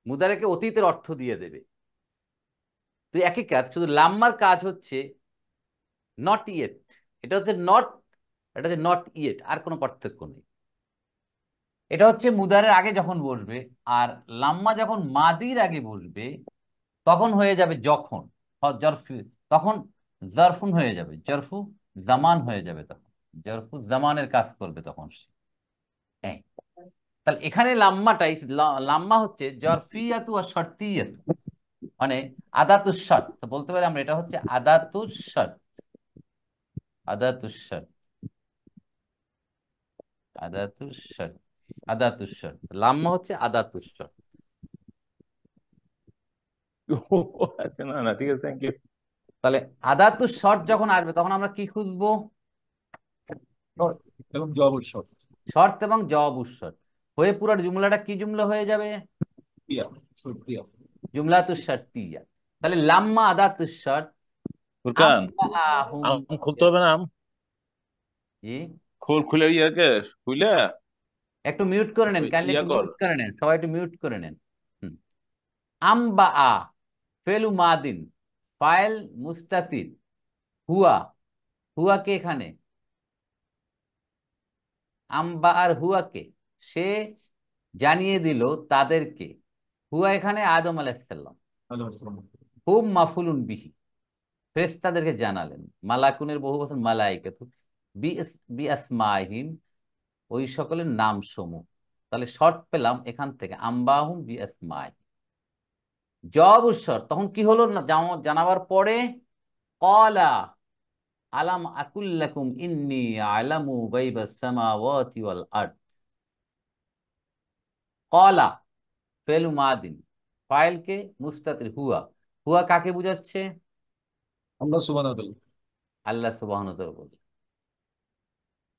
মুদারেকে অতীতের অর্থ দিয়ে দেবে। তো একই কাজ, শুধু লাম্মার কাজ হচ্ছে নট ইয়েট। এটা হচ্ছে নট, এটা হচ্ছে নট ইয়েট, আর কোনো পার্থক্য নেই। এটা হচ্ছে মুদারের আগে যখন বসবে। আর লাম্মা যখন মাদির আগে বসবে তখন হয়ে যাবে যখন, জরফি, তখন জরফুন হয়ে যাবে, জরফু জামান হয়ে যাবে, তখন জরফু জামানের কাজ করবে তখন সে। হ্যাঁ, তাহলে এখানে লাম্মাটাই, লাম্মা হচ্ছে জরফিয়াতু আর শর্তিয়াতু, মানে আদাতুস শর্ত। তো বলতে পারি আমরা এটা হচ্ছে আদাতুস শর্ত, আদাতুস শর্ত, আদাতুস শর্ত, আদাতুস শর্ত। লাম্মা হচ্ছে আদাতুস শর্ত। আচ্ছা, না না, ঠিক আছে, থ্যাংক ইউ। তাহলে আদাতুস শর্ত যখন আসবে তখন আমরা কি খুঁজবো? শর্ত এবং জবর শর্ত। শর্ত এবং জবাব শর্ত হয়ে পুরো জুমলাটা কি জুমলা হয়ে যাবে? ক্রিয়া, ক্রিয়া। জুমলাতুস শর্তিয়া। তাহলে লাম্মা আদাতুস শর্ত ফুরকান, আম্বাহুম, আম খুলতে হবে না? আম জি খুলে ইয়াকে খুলে একটু মিউট করে নেন, ওই কাইন্ডলি ইয়া একটু কর। মিউট করে নেন, সবাই একটু মিউট করে নেন। হুম। আম্বা আ ফেলু মাদিন, ফাইল মুস্তাতির, হুয়া, হুয়া কে এখানে? আম্বা আর হুয়াকে সে জানিয়ে দিল তাদেরকে। হুয়া এখানে আদম আলাইহিসসালাম। আল্লাহু আকবার। হুম মাফুলুন বিহি, ফেরেশতাদেরকে জানালেন। মালাকুনের বহু বচন মালাইকাতু, বি আসমাহিম, ওই সকলের নাম সমূহ। তাহলে শর্ত পেলাম এখান থেকে আম্বাহুম বি আসমাই। জবাব শর্ত তখন কি হলো না, জানাবার পরে কলা, আলাম আকুল্লাকুম ইন্নী আলামু গায়বাস সামাওয়াতি ওয়াল আরদ। ক্বালা ফেলু মাদিন, ফাইলকে মুস্তাতির হুয়া, হুয়া কাকে বুঝাচ্ছে? আল্লাহ সুবহানাহু ওয়া তাআলা। আল্লাহ সুবহানাহু ওয়া তাআলা বললেন,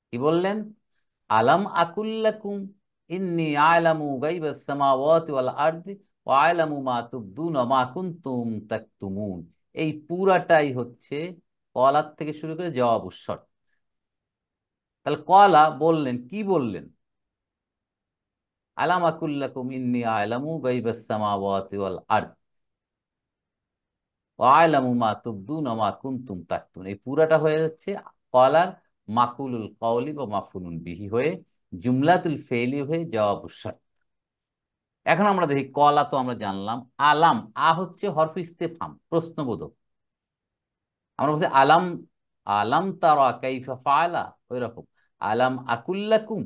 কি বললেন? আলাম আকুল্লাকুম ইন্নী আলামু গায়বাস সামাওয়াতি ওয়াল আরদি ওয়া আলামু মা তুবদুনা মা কুনতুম তাকতুমুন। এই পুরাটাই হচ্ছে কলার থেকে শুরু করে জবাবুর শর্ত। তাহলে কলা বললেন, কি বললেন? আলাম আকুল্লাকুম ইন্নী আলামু গায়বাস সামাওয়াতি ওয়াল আরদ ওয়া আলামু মা তুবদুনা মা কুনতুম তাকতুমুন। এই পুরাটা হয়ে যাচ্ছে কলার মাকুলুল কওলি বা মাফউলুন বিহি হয়ে জুমলাতুল ফেইলি হয়ে জবাবুর শর্ত। এখন আমরা দেখি, কলা তো আমরা জানলাম। আলাম, আ হচ্ছে হরফ ইস্তেফহাম, প্রশ্নবোধক। আমরা বলছি আলাম, আলাম তারা কাইফা ফাআলা, ওই রকম। আলাম আকুল্লাকুম,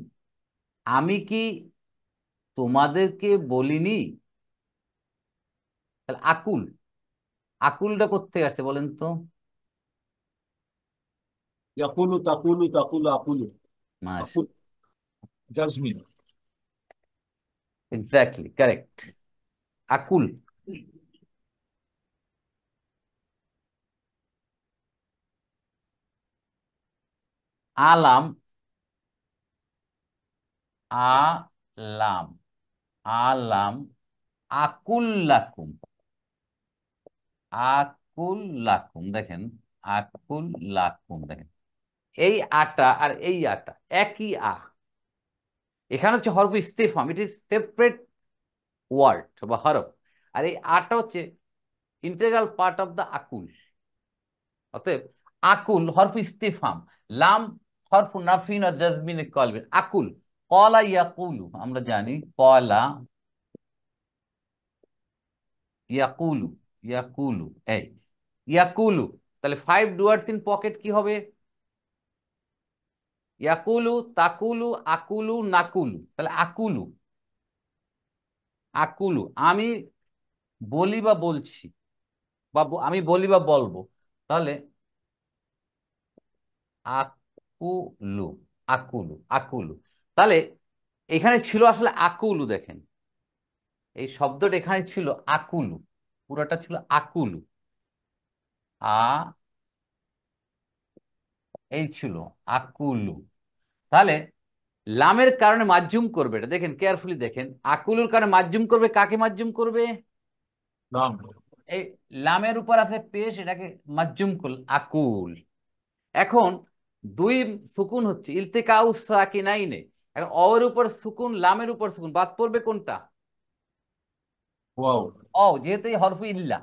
আমি কি তোমাদেরকে বলিনি? তাহলে আকুল, আকুলটা কোত্থেকে আসছে বলেন তো? ইয়াকুলু তাকুলু তাকুলু আকুলু। মাশা, আকুল জাজমিন। এক্স্যাক্টলি কারেক্ট, আকুল। আলাম, আলাম, আলাম আকুল্লাকুম, আকুল্লাকুম, দেখেন আকুল্লাকুম, দেখেন এই আটা আর এই আটা একই আ। এখানে হচ্ছে হরফ ইস্তেফাম, ইট ইজ সেপারেট ওয়ার্ড বা হরফ। আর এই আটা হচ্ছে ইন্টেগ্রাল পার্ট অফ দ্য আকুল। অতএব আকুল হরফ ইস্তেফাম, লাম হরফ নাফিন ও জাজমিন কলবিন। আকুল, কলা ইয়াকুলু, আমরা জানি কলা ইয়াকুলু, ইয়াকুলু, এই ইয়াকুলু। তাহলে ফাইভ ডুয়ার্স ইন পকেট কি হবে? ইয়াকুলু, তাকুলু, আকুলু, নাকুলু। তাহলে আকুলু, আকুলু আমি বলি বা বলছি, বা আমি বলি বা বলবো। তাহলে আকুলু, আকুলু, আকুলু। তাহলে এখানে ছিল আসলে আকুলু, দেখেন এই শব্দটা এখানে ছিল আকুলু, পুরোটা ছিল আকুলু। আ, এই ছিল আকুলু। তাহলে লামের কারণে মাজজুম করবে, এটা দেখেন কেয়ারফুলি দেখেন। আকুলুর কারণে মাজজুম করবে, কাকে মাজজুম করবে? নাম। এই লামের উপর আছে পেশ, এটাকে মাজজুম করল আকুল। এখন দুই সুকুন হচ্ছে ইলতিকাউ সাকিনাইনে। এখন অর উপর সুকুন, লামের উপর সুকুন, বাদ পড়বে কোনটা? ওয়াও। অ, যেহেতু এই হরফ ইল্লা,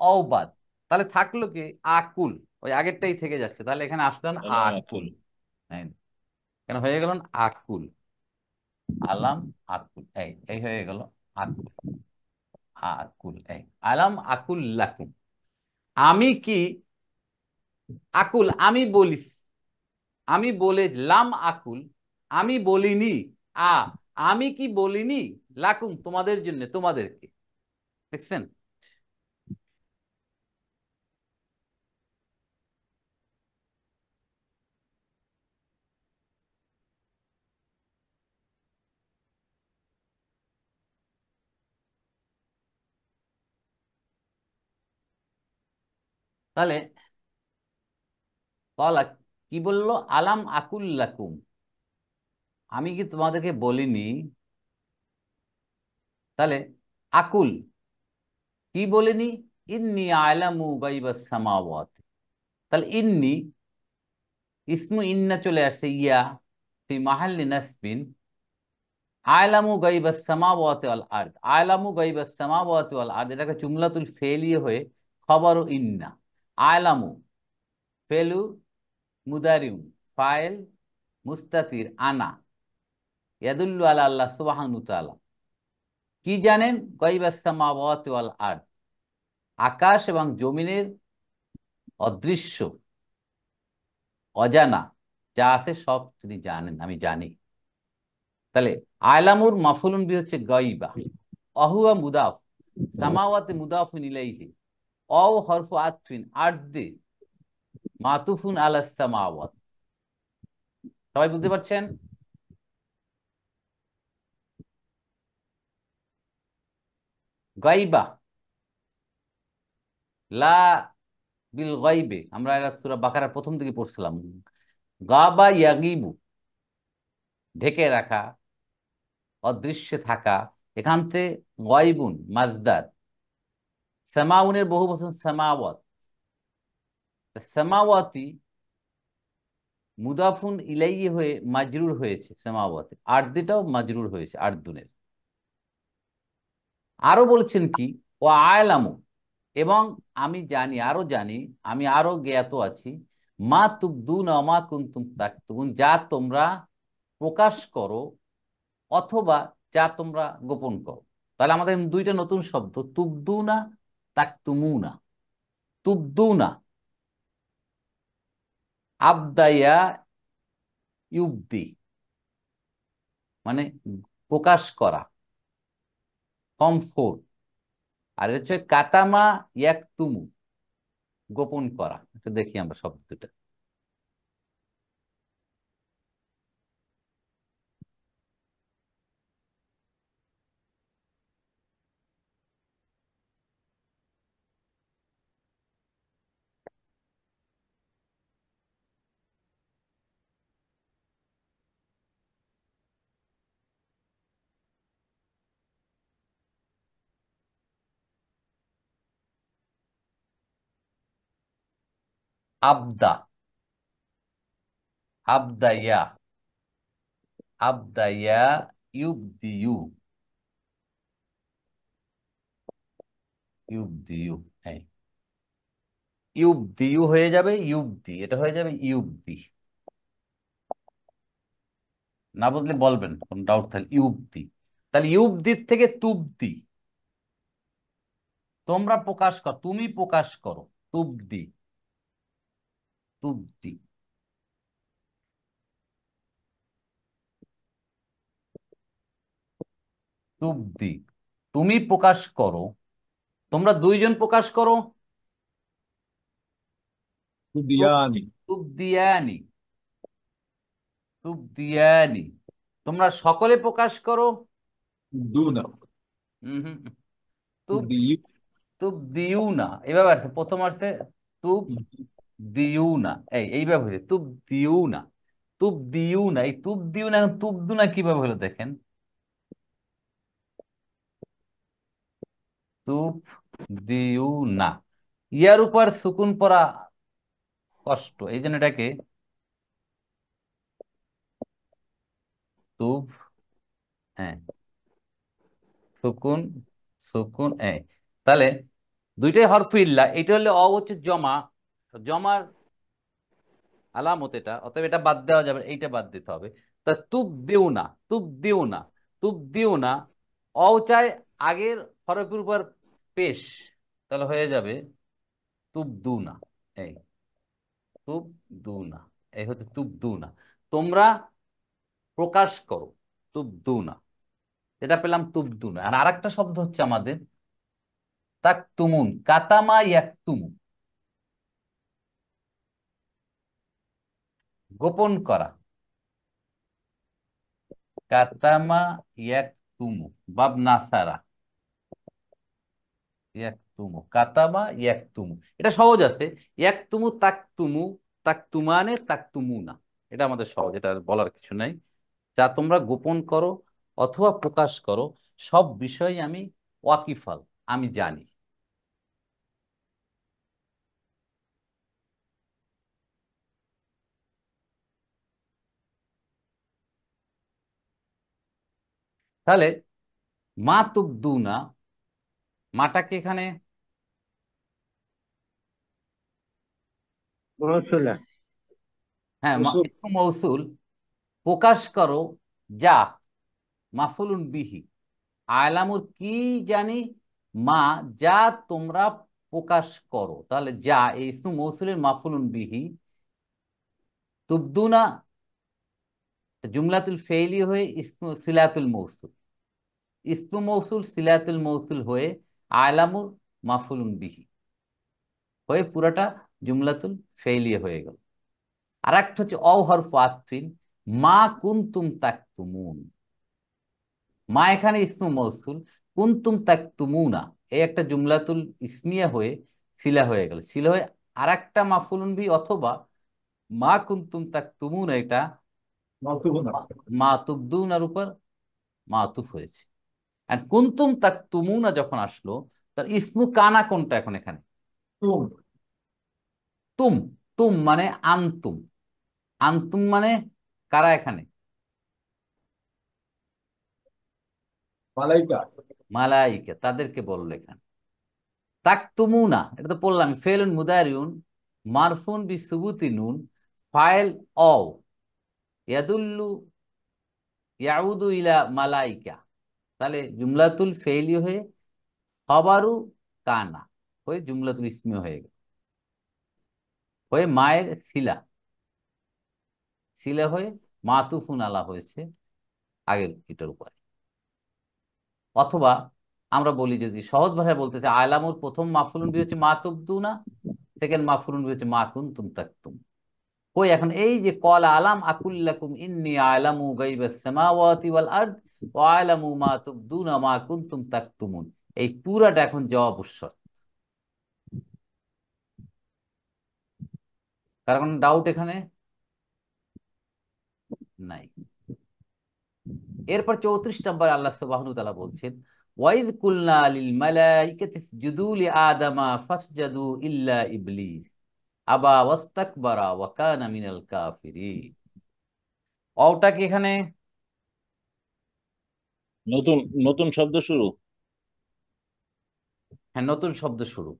অ বাদ। তাহলে থাকলো কি? আকুল, ওই আগেরটাই থেকে যাচ্ছে। তাহলে এখানে আসলেন আলাম আকুল। আকুল। হ্যাঁ, কেন হয়ে গেল আকুল? আলাম আকুল, এই এই হয়ে গেল আকুল, আকুল, এই আলাম আকুল লাকুম। আমি কি আকুল, আমি বলিস, আমি বলেলাম আকুল, আমি বলিনি। আ, আমি কি বলিনি লাকুম, তোমাদের জন্য, তোমাদেরকে। দেখছেন? তাহলে কলা কি বললো? আলাম আকুল লাকুম, আমি কি তোমাদেরকে বলিনি? তাহলে আকুল কি বলিনি? ইন্নী আলামু গায়বাস সামাওয়াতি। তাহলে ইন্নী, ইসমু ইন্না চলে আসছে, ইয়া ফি মাহাল্লি নাসবিন। আলামু গায়বাস সামাওয়াতি ওয়াল আরদ, আলামু গায়বাস সামাওয়াতি ওয়াল আরদ, এটাকে জুমলাতুল ফেলিয়ে হয়ে খবর ইন্না। আলামু ফেলু মুদারিউ, ফাইল মুস্তাতির আনা, ইয়াদুল্লু আলা আল্লাহ সুবহানাহু ওয়া তাআলা। কি জানেন? গায়বাস সামাওয়াতি ওয়াল আরদ, আকাশ এবং জমিনের অদৃশ্য, অজানা যা আছে সব তিনি জানেন, আমি জানি। তাহলে আলামুর মাফুলুন বি হচ্ছে গায়বা, অহুয়া মুদাফ, সামাওয়াতি মুদাফুন ইলাইহি, অও হরফু আতফিন, আরদি মাতুফুন আলাস সামাওয়াত। সবাই বুঝতে পারছেন? গাইবা, লা বিল গাইবে, আমরা এটা সূরা বাকারার প্রথম দিকে পড়ছিলাম। গাবা ইয়াগিবু, ঢেকে রাখা, অদৃশ্যে থাকা। এখান থেকে গায়বুন মাজদার। সামাউনের বহু বচন সামাওয়াত। সামাওয়াতি মুদাফুন ইলাইহি হয়ে মাজরুর হয়েছে, সামাওয়াতি আরদিটাও মাজরুর হয়েছে আরদুনের। আরো বলছেন কি, ও আয়লামু, এবং আমি জানি, আরো জানি, আমি আরো জ্ঞাত আছি, মা তুবদুনা মা কুনতুম তাকতুমুন, যা তোমরা প্রকাশ করো অথবা যা তোমরা গোপন করো। তাহলে আমাদের দুইটা নতুন শব্দ, তুবদুনা তাকতুমুনা। তুবদুনা, আবদায়া ইউবদি, মানে প্রকাশ করা, ফর্ম 4। আর এটা হচ্ছে কাতামা ইয়াকতুমু, গোপন করা। একটু দেখি আমরা শব্দ দুটা। আবদা, আবদাইয়া, আবদাইয়া ইউবদিয়ু, ইউবদিয়ু, এই ইউবদিয়ু হয়ে যাবে ইউবদি, এটা হয়ে যাবে ইউবদি। না বুঝলে বলবেন, কোন ডাউট থাকলে। ইউবদি, তাহলে ইউবদির থেকে তুবদি, তোমরা প্রকাশ কর, তুমি প্রকাশ করো। তুবদি, তুবদি, তুবদি, তুমি প্রকাশ করো, তোমরা দুইজন প্রকাশ করো। তুবিয়ানি। তুবদিয়ানি, তুবদিয়ানি, তোমরা সকলে প্রকাশ করো। তুবদুনা। হম হম, তুব তুবদিয়ু। তুবদিউনা, এইভাবে আসছে, প্রথম আসছে তুব দিউনা, এইভাবে হয়েছে তুব দিউনা, তুব দিউনা। এই তুব দিউনা, এখন তুবদুনা কিভাবে হলো দেখেন। তুব দিউনা, ইয়ার উপর সুকুন পড়া কষ্ট, এই জন্য এটাকে তুব, হ্যাঁ, সুকুন, সুকুন তাহলে দুইটাই হরফ ইল্লা। এটা হলে অ হচ্ছে জমা, জমার আলামত এটা, অতএব এটা বাদ দেওয়া যাবে, এইটা বাদ দিতে হবে। তা তুব দিও না, তুব দিও না, তুব দিও না, অ চাই আগের হরফের উপর পেশ, তাহলে হয়ে যাবে তুব দু না। এই তুব দু না, এই হচ্ছে তুব দু না, তোমরা প্রকাশ করো। তুব দু না, এটা পেলাম তুব দু না। আর আরেকটা শব্দ হচ্ছে আমাদের তাক তুমুন, কাতামা ইয়াক তুমু, গোপন করা। কাতামা ইয়াক তুমু, বাব নাসারা, ইয়াকতুমু, কাতাবা ইয়াকতুমু, এটা সহজ আছে। ইয়াকতুমু, তাকতুমু, তাকতুমানে, তাকতুমুনা, এটা আমাদের সহজ, এটা আর বলার কিছু নাই। যা তোমরা গোপন করো অথবা প্রকাশ করো, সব বিষয় আমি ওয়াকিফাল, আমি জানি। তাহলে মা তুবদুনা, মাটাকে এখানে মৌসুলা। হ্যাঁ মৌসুল। ইসমু মৌসুল, প্রকাশ করো যা, মাফুলুন বিহি, আলামুর কি জানি, মা যা তোমরা প্রকাশ করো। তাহলে যা এই ইসমু মৌসুলের মাফুলুন বিহি, তুবদুনা জুমলাতুল ফেইলি হয়ে ইসমু সিলাতুল মৌসুল, ইসমু মৌসুল সিলাতুল মৌসুল হয়ে আলামুর মাফুলুন বিহি হয়ে পুরাটা জুমলাতুল ফেইলিয়া হয়ে গেল। আর একটা হচ্ছে অ হরফ আতফিন, মা কুনতুম তাকতুমুন। মা এখানে ইসমু মৌসুল, কুনতুম তাকতুমুনা এই একটা জুমলাতুল ইসমিয়া হয়ে সিলা হয়ে গেল। সিলা হয়ে আর একটা মাফুলুন বি, অথবা মা কুনতুম তাকতুমুনা এটা মাতুবুনা। মা তুবদুনার উপর মাতুফ হয়েছে। আর কুনতুম তাকতুমুনা যখন আসলো, তার ইসমু কানা কোনটা এখন এখানে? তুম। তুম। তুম মানে আনতুম। আনতুম মানে কারা এখানে? মালাইকা। মালাইকা, তাদেরকে বললো এখানে। তাকতুমুনা এটা তো পড়লাম, ফেলুন মুদারিউন মারফুন বি সুবুতি নুন, ফাইল অ ইয়াদুল্লু ইয়াউদু ইলা মালাইকা। তাহলে জুমলাতুল ফেইলি হয়ে খবারু কানা হয়ে জুমলাতুল ইসমি হয়ে গেল, হয়ে মায়ের সিলা, সিলা হয়ে মাতুফুন আলা হয়েছে আগের এটার উপরে। অথবা আমরা বলি, যদি সহজ ভাষায় বলতে চাই, আলামুর প্রথম মাফুলুন বি হচ্ছে মা তুবদুনা, সেকেন্ড মাফুলুন বি হচ্ছে মা কুনতুম তাকতুম। কই এখন এই যে কল আলাম আকুল্লাকুম ইন্নী আলামু গায়বাস সামাওয়াতি ওয়াল আরদ ওয়া আলামু মা তুবদুনা মা কুনতুম তাকতুমুন, এই পুরাটা এখন জবাব উৎসর। কারণ ডাউট এখানে নাই। এরপর 34 নম্বর আল্লাহ সুবহানাহু ওয়া তাআলা বলছেন, ওয়াইদ কুলনা লিল মালাইকাতি ইসজুদু লি আদামা ফাসজাদু ইল্লা ইবলিস আবা ওয়াস্তাকবারা ওয়া কানা মিনাল কাফিরিন। ওটা কি এখানে নতুন নতুন শব্দ শুরু। হ্যাঁ নতুন শব্দ শুরু,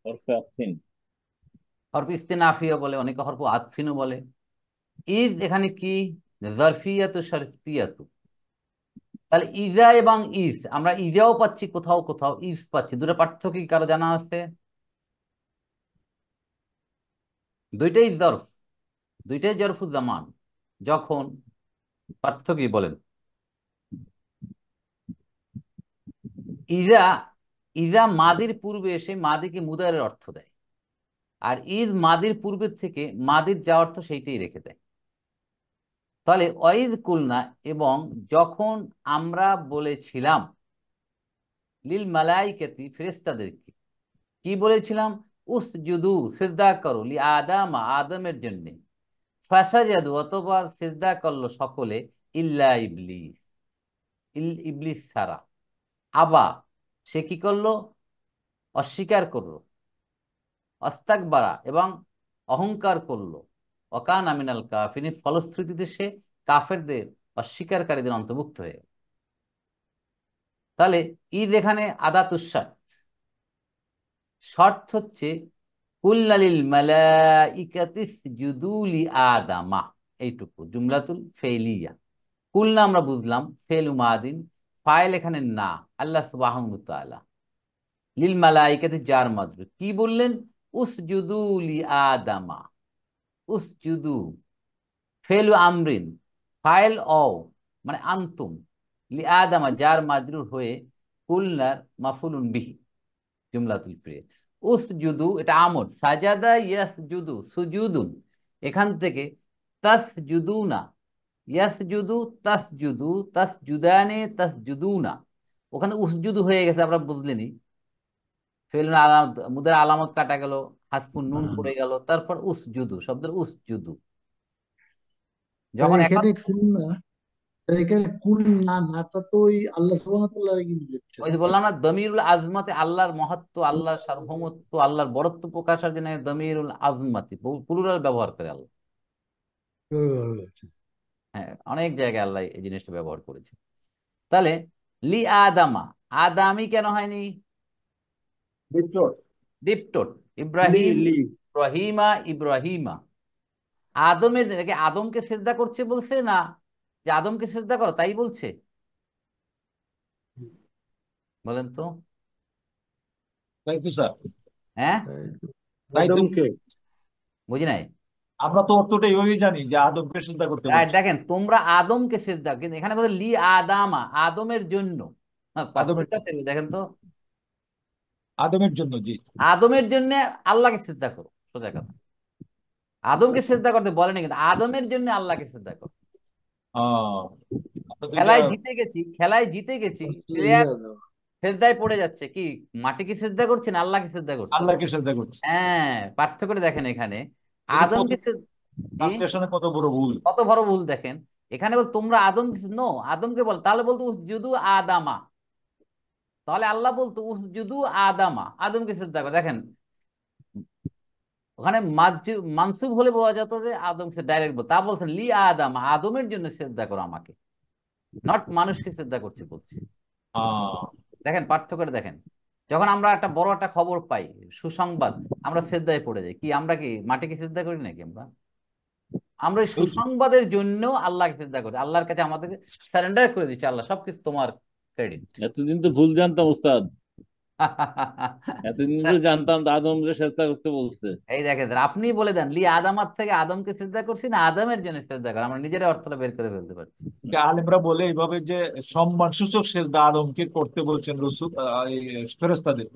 হরফে আতফিন। হরফ ইস্তেনাফিয়া বলে, অনেকে হরফ আতফিনও বলে। ইজ এখানে কি? জারফিয়াতু শারতিয়াতু। তাহলে ইজা এবং ইজ, আমরা ইজাও পাচ্ছি কোথাও কোথাও ইজ পাচ্ছি, দুটো পার্থক্য কি কারো জানা আছে? দুইটাই জরফ, দুইটাই জরফু জামান। যখন পার্থক্য কি বলেন? ইজা, ইজা মাদির পূর্বে এসে মাদিকে মুদারের অর্থ দেয়, আর ইজ মাদির পূর্বের থেকে মাদির যা অর্থ সেইটাই রেখে দেয়। তাহলে ওয়াইদ কুলনা, এবং যখন আমরা বলেছিলাম, লিল মালাইকাতি ফেরেশতাদেরকে কি বলেছিলাম? উসজুদু সিজদা করো, লি আদম আদমের জন্য, ফাসাজাদু অতঃপর সিজদা করলো সকলে, ইল্লা ইবলিস ইবলিস ছাড়া। আবা সে কি করলো? অস্বীকার করলো, অস্তাকবারা এবং অহংকার করলো, অকানা মিনাল কাফিরিন ফলশ্রুতিতে সে কাফেরদের অস্বীকারীদের অন্তর্ভুক্ত হয়ে গেল। তাহলে ঈদ এখানে আদাতুস শর্ত, শর্ত হচ্ছে কুল্লালিল মালাইকাতি ইসজুদু লি আদামা, এইটুকু জুমলাতুল ফেইলিয়া। কুলনা আমরা বুঝলাম ফেল মাদিন, ফাইল এখানে না, আল্লাহ সুবহানাহু ওয়া তাআলা। লিল মালাইকাতি জার মাজরুর, কি বললেন? উসজুদু লি আদামা, উসজুদু ফেল আমরিন, ফাইল অ মানে আনতুম, লি আদামা জার মাজরুর হয়ে কুলনার মাফুলুন বিহি জুমলাতুল ফিল। উসজুদু এটা আমর, সাজাদা ইয়াসজুদু সুজুদুন, এখান থেকে তাসজুদুনা, ইয়াসজুদু তাসজুদু তাসজুদানে তাসজুদুনা, ওখানে উসজুদু হয়ে গেছে, আমরা বুঝলেনি। ফেল আলামত মুদের আলামত কাটা গেল, হাসফুন নুন পড়ে গেল, তারপর উসজুদু শব্দের উসজুদু। স্যার যখন এখন এখানে কুল না, স্যার এখানে কুল না, নাটা তো ওই আল্লাহ সুবহানাহু ওয়া তাআলার কি বুঝাচ্ছে? ওই যে বললাম না, দমিরুল আজমাতে আল্লাহর মহত্ব, আল্লাহর সার্বভৌমত্ব, আল্লাহর বড়ত্ব প্রকাশের জন্য দমিরুল আজমাতি প্লুরাল ব্যবহার করে আল্লাহ। হ্যাঁ অনেক জায়গায় আল্লাহ এই জিনিসটা ব্যবহার করেছে। তাহলে লি আদামা, আদামি কেন হয়নি? ভিক্টর। ডিপটোট, লি ইব্রাহিম লি ইব্রাহিমা ইব্রাহিমা। আদমের নাকি আদমকে সেজদা করছে বলছে না, যে আদমকে সেজদা করো তাই বলছে? বলেন তো। তাই তো স্যার। হ্যাঁ তাই তো। আদমকে বুঝি নাই। আমরা তো অর্থটা এইভাবেই জানি যে আদমকে চিন্তা করতে আর বলছে। দেখেন তোমরা আদমকে সেজদা, কিন্তু এখানে বলে লি আদামা, আদমের জন্য। হ্যাঁ, আদমের পার্থক্য আছে, দেখেন তো। আদমের জন্য, জি। আদমের জন্য আল্লাহকে সিজদা করো, সোজা কথা। আদমকে সিজদা করতে বলেনি, কিন্তু আদমের জন্য আল্লাহকে সিজদা করো। আহ অর্থাৎ এটা খেলায় জিতে গেছি, খেলায় জিতে গেছি, প্লেয়ার ইয়া দেওয়া। সেজদায় পড়ে যাচ্ছে, কি মাটিকে সিজদা করছে না আল্লাহকে সিজদা করছে? আল্লাহকে সাজদা করছে। হ্যাঁ, পার্থক্য দেখেন এখানে। এটা কত, আদমকে জি, ট্রান্সলেশনে কত বড় ভুল। কত বড় ভুল দেখেন। এখানে বল তোমরা আদম, নো, আদমকে বল, তাহলে বলতো উসজুদু আদামা, তাহলে আল্লাহ বলতো উসজুদু আদামা, আদমকে সিজদা করে। দেখেন ওখানে মানসুব হলে বোঝা যেত যে আদমকে ডাইরেক্ট বল, তা বলছেন লি আদামা, আদমের জন্য সিজদা করো আমাকে, নট মানুষকে সিজদা করছে বলছে। আহ দেখেন পার্থক্যটা দেখেন। যখন আমরা একটা বড় একটা খবর পাই, সুসংবাদ, আমরা সিজদায় পড়ে যাই, কি আমরা কি মাটিকে সিজদা করি নাকি? আমরা আমরা এই এই তো। সুসংবাদের জন্য আল্লাহকে সিজদা করি, আল্লাহর কাছে আমাদেরকে সারেন্ডার করে দিচ্ছি, আল্লাহ সবকিছু তোমার, ক্রেডিট। এতদিন তো ভুল জানতাম ওস্তাদ, এতদিন তো জানতাম তো আদম যে চেষ্টা করতে বলছে। এই দেখেন, আপনি বলে দেন লি আদামাত থেকে আদমকে সিজদা করছি না আদমের জন্য সিজদা করি, আমরা নিজেরা অর্থটা বের করে ফেলতে পারছি। এটা আলেমরা বলে এইভাবে যে সম্মান সূচক সেজদা আদমকে করতে বলছেন রসুল, এই ফেরেশতাদের।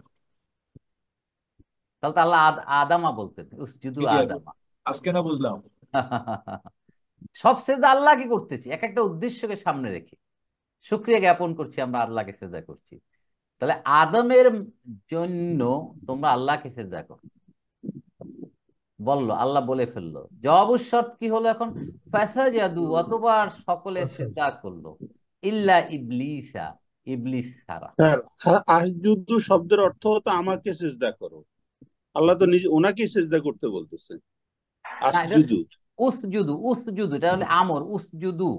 তাহলে তো আল্লাহ আদামা বলতেন, উসজুদু ক্লিয়ার, আদামা। আজকে না বুঝলাম। সব সেজদা আল্লাহকে করতেছি, এক একটা উদ্দেশ্যকে সামনে রেখে শুকরিয়া জ্ঞাপন করছি, আমরা আল্লাহকে সেজদা করছি। তাহলে আদমের জন্য তোমরা আল্লাহকে সেজদা করো বললো, আল্লাহ বলে ফেললো, জবাবুর শর্ত কি হলো এখন? ফাসাজাদু, অতবার সকলে আচ্ছা, সিজদা করলো, ইল্লা ইবলিসা, ইবলিস ছাড়া। স্যার, আসজুদু শব্দের অর্থ হতো আমাকে সিজদা করো। আল্লাহ তো নিজে ওনাকে সিজদা করতে বলতেছে, না, এটা আসজুদু। উসজুদু, উসজুদু এটা হলে আমর, উসজুদু,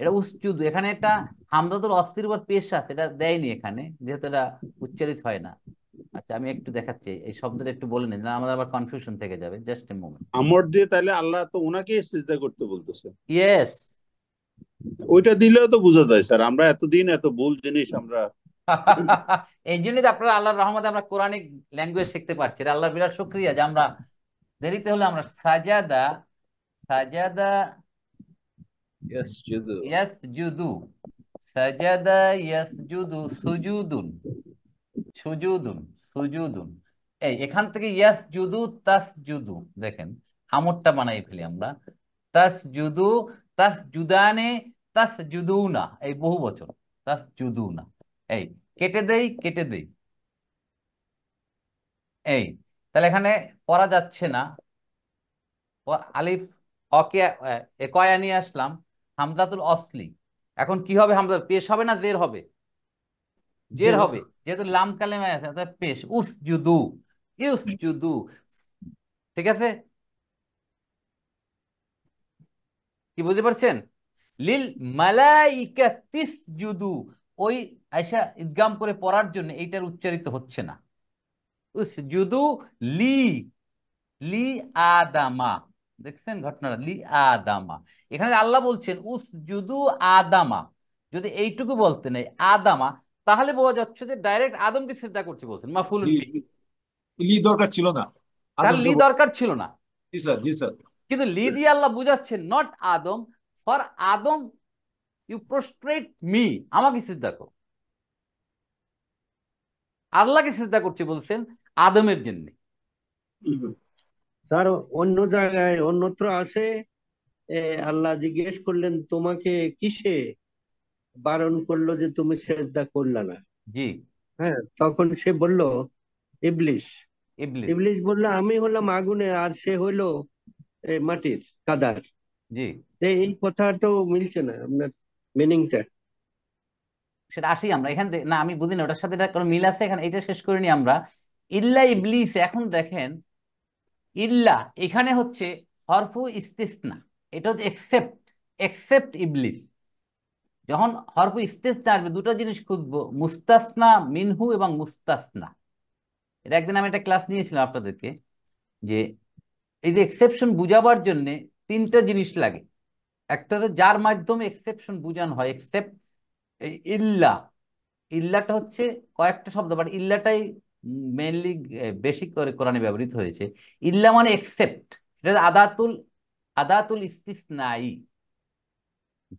এটা উসজুদু। এখানে একটা হামজাতুল অস্থির উপর পেশ আছে, এটা দেয়নি এখানে, যেহেতু এটা উচ্চারিত হয় না। আচ্ছা আমি একটু দেখাচ্ছি, এই শব্দটা একটু বলে নিন, না আমাদের আবার কনফিউশন থেকে যাবে, জাস্ট এ মোমেন্ট। আমর দিয়ে তাহলে আল্লাহ তো ওনাকেই সিজদা করতে বলতেছে। ইয়েস। ওইটা দিলেও তো বোঝা যায় স্যার, আমরা এতদিন এত ভুল জিনিস আমরা। এই জন্যই তো আপনারা আল্লাহর রহমতে আমরা কোরআনিক ল্যাঙ্গুয়েজ শিখতে পারছি, এটা আল্লাহর বিরাট শুকরিয়া যে আমরা দেরিতে হলে আমরা সাজাদা, সাজাদা ইয়াসজুদু, ইয়াসজুদু, সাজাদা ইয়াসজুদু, সুজুদুন, সুজুদুন, সুজুদুন। এই এখান থেকে ইয়াসজুদু তাসজুদু, দেখেন আমরটা বানাই ফেলি আমরা, তাসজুদু, তাসজুদানে, তাসজুদুনা, এই বহু বচন, তাসজুদুনা। এই কেটে দেই, কেটে দেই, এই তাহলে এখানে পড়া যাচ্ছে না। আলিফ অকে একয়া নিয়ে আসলাম, হামজাতুল অসলি। এখন কি হবে? হামজা পেশ হবে না জের হবে? জের হবে, যেহেতু লাম কালেমায় আছে, অর্থাৎ পেশ। উসজুদু, ইউসজুদু, ঠিক আছে? কি বুঝতে পারছেন? লিল মালাইকাতিসজুদু, ওই আয়সা ইদগাম করে পড়ার জন্য এইটার উচ্চারিত হচ্ছে না। উসজুদু লি, লি আদামা, দেখছেন ঘটনাটা, লি আদামা। এখানে আল্লাহ বলছেন উসজুদু আদামা, যদি এইটুকু বলতেন এই আদামা, তাহলে বোঝা যাচ্ছে যে ডাইরেক্ট আদমকে সিজদা করছে বলছেন, মাফুলুন লি, বি। লি দরকার ছিল না, তার আদমকে লি দরকার ছিল না, জি স্যার, জি স্যার। কিন্তু লি দিয়ে আল্লাহ বুঝাচ্ছেন not Adam, for Adam you prostrate me, আমাকে সিজদা করো। আল্লাহকে সিজদা করছে বলছেন আদমের জন্য। স্যার, অন্য জায়গায় অন্যত্র আছে, আল্লাহ জিজ্ঞেস করলেন তোমাকে কিসে বারণ করলো যে তুমি সেজদা করলা না? জি, হ্যাঁ, তখন সে বলল ইবলিশ। ইবলিস। ইবলিশ বলল আমি হলাম আগুনে আর সে হইলো মাটির কাদার। জি, এই কথাটাও মিলছে না আপনার মিনিংটা। সেটা আসি আমরা এখান থেকে, না আমি বুঝি না ওটার সাথে এটা কোনো মিল আছে এখানে, এটা শেষ করিনি আমরা। ইল্লা ইবলিস, এখন দেখেন ইল্লা এখানে হচ্ছে হরফু ইস্তিসনা, এটা হচ্ছে এক্সেপ্ট, এক্সেপ্ট ইবলিস। যখন হরফু ইস্তিসনা আসবে দুটো জিনিস খুঁজবো, মুস্তাসনা মিনহু এবং মুস্তাসনা। এটা একদিন আমি একটা ক্লাস নিয়েছিলাম আপনাদেরকে, যে এই যে এক্সেপশন বুঝাবার জন্য তিনটা জিনিস লাগে। একটা হচ্ছে যার মাধ্যমে এক্সেপশন বুঝানো হয়, এক্সেপ্ট, এই ইল্লা, ইল্লাটা হচ্ছে কয়েকটা শব্দ, বাট ইল্লাটাই মেইনলি বেশি করে কোরআনে ব্যবহৃত হয়েছে। ইল্লা মানে এক্সেপ্ট, এটা আদাতুল, আদাতুল ইস্তিসনাই,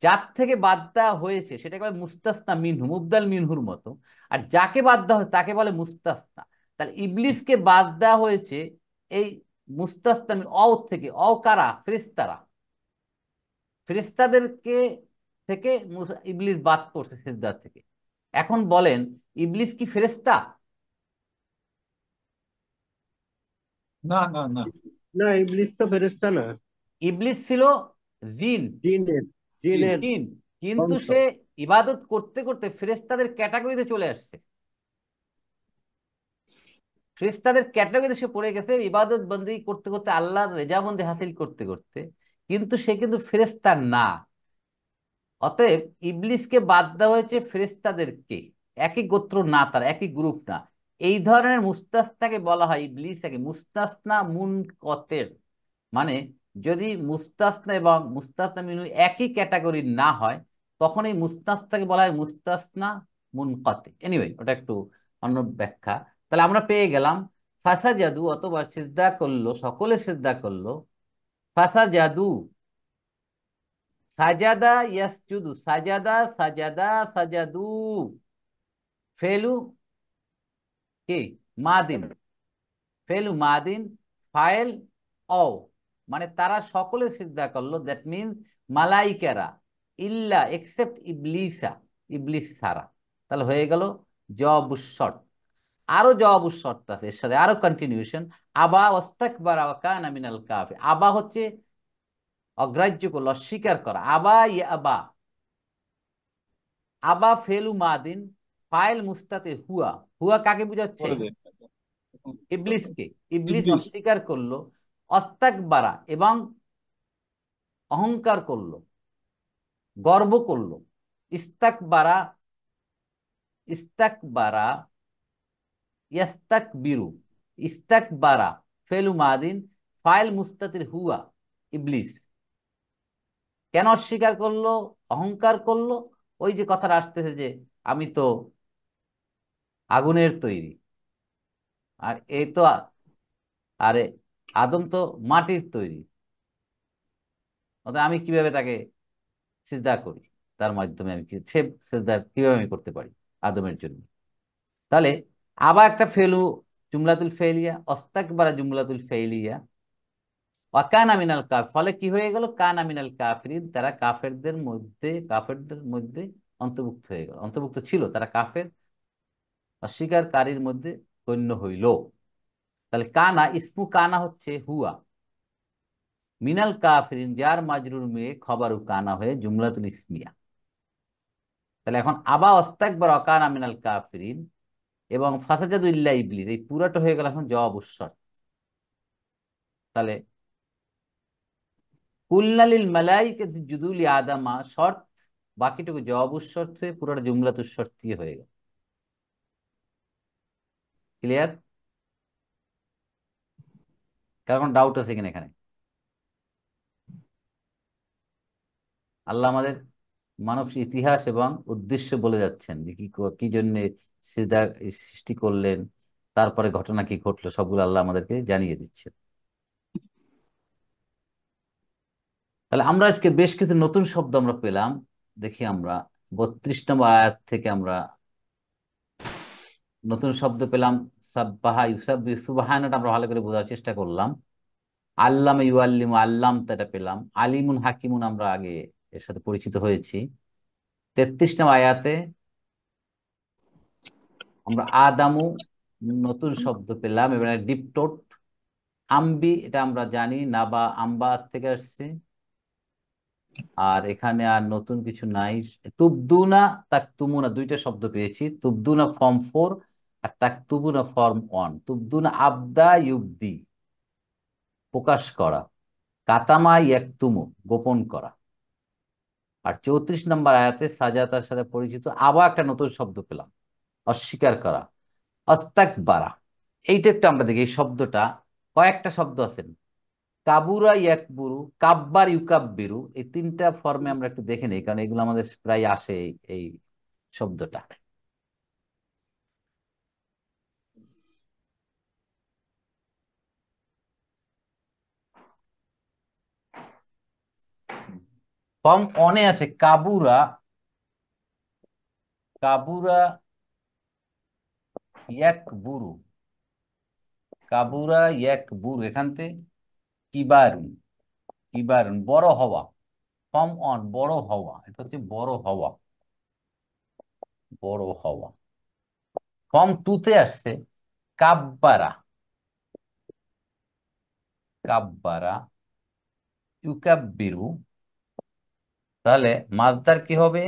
যার থেকে বাদ দেওয়া হয়েছে সেটাকে বলে মুস্তাসনা মিনহু, মুবদাল মিনহুর মতো। আর যাকে বাদ দেওয়া হয় তাকে বলে মুস্তাসনা। তাহলে ইবলিসকে বাদ দেওয়া হয়েছে এই মুস্তাসনামি অ থেকে। অ কারা? ফেরেশতারা। ফেরেশতাদেরকে থেকে ইবলিস বাদ পড়ছে সিজদা থেকে। এখন বলেন, ইবলিস কি ফেরেশতা? না না না। না, ইবলিস তো ফেরেশতা না, ইবলিস ছিল জিন। জিনের জিনের জিন, কিন্তু বংশ। সে ইবাদত করতে করতে ফেরেশতাদের ক্যাটাগরিতে চলে আসছে। ফেরেশতাদের ক্যাটাগরিতে সে পড়ে গেছে ইবাদত বন্দেগী করতে করতে, আল্লাহর রেজামন্দি হাসিল করতে করতে, কিন্তু সে কিন্তু ফেরেশতা না। অতএব ইবলিসকে বাদ দেওয়া হয়েছে ফেরেশতাদেরকে, একই গোত্র না, তার একই গ্রুপ না। এই ধরনের মুস্তাসনাকে বলা হয় ইবলিসকে মুস্তাসনা মুনকতের। মানে যদি মুস্তাসনা এবং মুস্তাসনা মিনু একই ক্যাটাগরির না হয়, তখন এই মুস্তাসনাকে বলা হয় মুস্তাসনা মুনকতে। এনিওয়ে, ওটা একটু অন্য ব্যাখ্যা। তাহলে আমরা পেয়ে গেলাম ফাসাজাদু, অথবা সিজদা করলো, সকলে সিজদা করলো। ফাসাজাদু, সাজাদা ইয়াসজুদু, সাজাদা সাজাদা সাজাদু, ফেলু কি? মাদিন। ফেলু মাদিন, ফাইল ও, মানে তারা সকলে সিজদা করলো। দ্যাট মিনস মালাইকেরা, ইল্লা এক্সেপ্ট ইবলিসা, ইবলিস ছাড়া। তাহলে হয়ে গেল জবাবুশ শর্ত। আরো জবাবুশ শর্ত আছে এর সাথে, আরো কন্টিনিউশন। আবা ওয়াস্তাকবারা ওয়া কানা মিনাল কাফির। আবা হচ্ছে অগ্রাহ্য করলো, অস্বীকার করা। আবা ইয়া আবা, আবা ফেলু মাদিন, ফাইল মুস্তাতে হুয়া। হুয়া কাকে বুঝাচ্ছে? পরে দেখবেন। ইবলিসকে। ইবলিস ইবলিস। অস্বীকার করলো, অস্তাকবারা এবং অহংকার করলো, গর্ব করলো। ইস্তাকবারা, ইস্তাকবারা ইয়াস্তাকবিরু, ইস্তাকবারা ফেলু মাদিন, ফাইল মুস্তাতির হুয়া, ইবলিস। কেন অস্বীকার করলো, অহংকার করলো? ওই যে কথাটা আসতেছে যে আমি তো আগুনের তৈরি, আর এই তো আরে আদম তো মাটির তৈরি, অর্থাৎ আমি কিভাবে তাকে সিজদা করি, তার মাধ্যমে আমি সে সিজদা কিভাবে আমি করতে পারি আদমের জন্য। তাহলে আবার একটা ফেলু জুমলাতুল ফেলিয়া, অস্তাকবারা জুমলাতুল ফেলিয়া, ওয়াকানা মিনাল কাফির, ফলে কি হয়ে গেল? কানা মিনাল কাফিরিন, তারা কাফেরদের মধ্যে অন্তর্ভুক্ত হয়ে গেল, অন্তর্ভুক্ত ছিল, তারা কাফের অস্বীকারীর মধ্যে গণ্য হইল। তাহলে কানা, ইসমু কানা হচ্ছে হুয়া, মিনাল কাফিরিন যার মাজরুর মেয়ে খবরু কানা হয়ে জুমলাতুল ইসমিয়া। তাহলে এখন আবা ওয়াস্তাকবারা ওয়া কানা মিনাল কাফিরিন এবং ফাসাজাদু ইল্লা ইবলিস, এই পুরাটা হয়ে গেল এখন জবাবুশ শর্ত। তাহলে কুল্লালিল মালাইকাতি ইসজুদু লি আদামা শর্ত, বাকিটুকু জবাবুশ শর্ত হয়ে পুরোটা জুমলাতুশ শর্তিয় হয়ে গেল। ক্লিয়ার? কারণ ডাউট আছে কিনা এখানে? আল্লাহ আমাদের মানব ইতিহাস এবং উদ্দেশ্য বলে যাচ্ছেন যে কি জন্য সিজদা সৃষ্টি করলেন, তারপরে ঘটনা কি ঘটলো, সবগুলো আল্লাহ আমাদেরকে জানিয়ে দিচ্ছেন। তাহলে আমরা আজকে বেশ কিছু নতুন শব্দ আমরা পেলাম। দেখি আমরা 32 নম্বর আয়াত থেকে আমরা নতুন শব্দ পেলাম। সাব্বাহা ইউসাব্বিহু, সুবহানাটা আমরা ভালো করে বোঝার চেষ্টা করলাম। আল্লামা ইউআল্লিমু, আল্লাম এটা পেলাম। আলিমুন হাকিমুন আমরা আগে এর সাথে পরিচিত হয়েছি। 33 নম্বর আয়াতে আমরা আদামু নতুন শব্দ পেলাম, এবার ডিপটোট। আম্বি এটা আমরা জানি, নাবা আম্বা থেকে আসছে। আর এখানে আর নতুন কিছু নাই। তুবদুনা তাকতুমুনা দুইটা শব্দ পেয়েছি, তুবদুনা ফর্ম 4 আর তাকতুবুনা ফর্ম 1। তুবদুনা আবদা ইউবদি, প্রকাশ করা। কাতামা ইয়াকতুমু, গোপন করা। আর 34 নম্বর আয়াতে সাজাতার সাথে পরিচিত আবার একটা নতুন শব্দ পেলাম, অস্বীকার করা, অস্তাকবারা। এইটা একটু আমরা দেখি, এই শব্দটা কয়েকটা শব্দ আছেন, কাবুরা ইয়াকবুরু, কাব্বার ইউকাব্বিরু, এই তিনটা ফর্মে আমরা একটু দেখে নিই, কারণ এগুলো আমাদের প্রায় আসে এই শব্দটা। ফর্ম অনে আছে কাবুরা, কাবুরা ইয়াকবুরু, কাবুরা ইয়াকবুর, এখান থেকে কিবারুন, কিবারুন বড় হওয়া, ফর্ম অন বড় হওয়া, এটা হচ্ছে বড় হওয়া, বড় হওয়া। ফর্ম টুতে আসছে কাব্বারা, কাব্বারা ইউকাব্বিরু, তাহলে মাসদার কি হবে?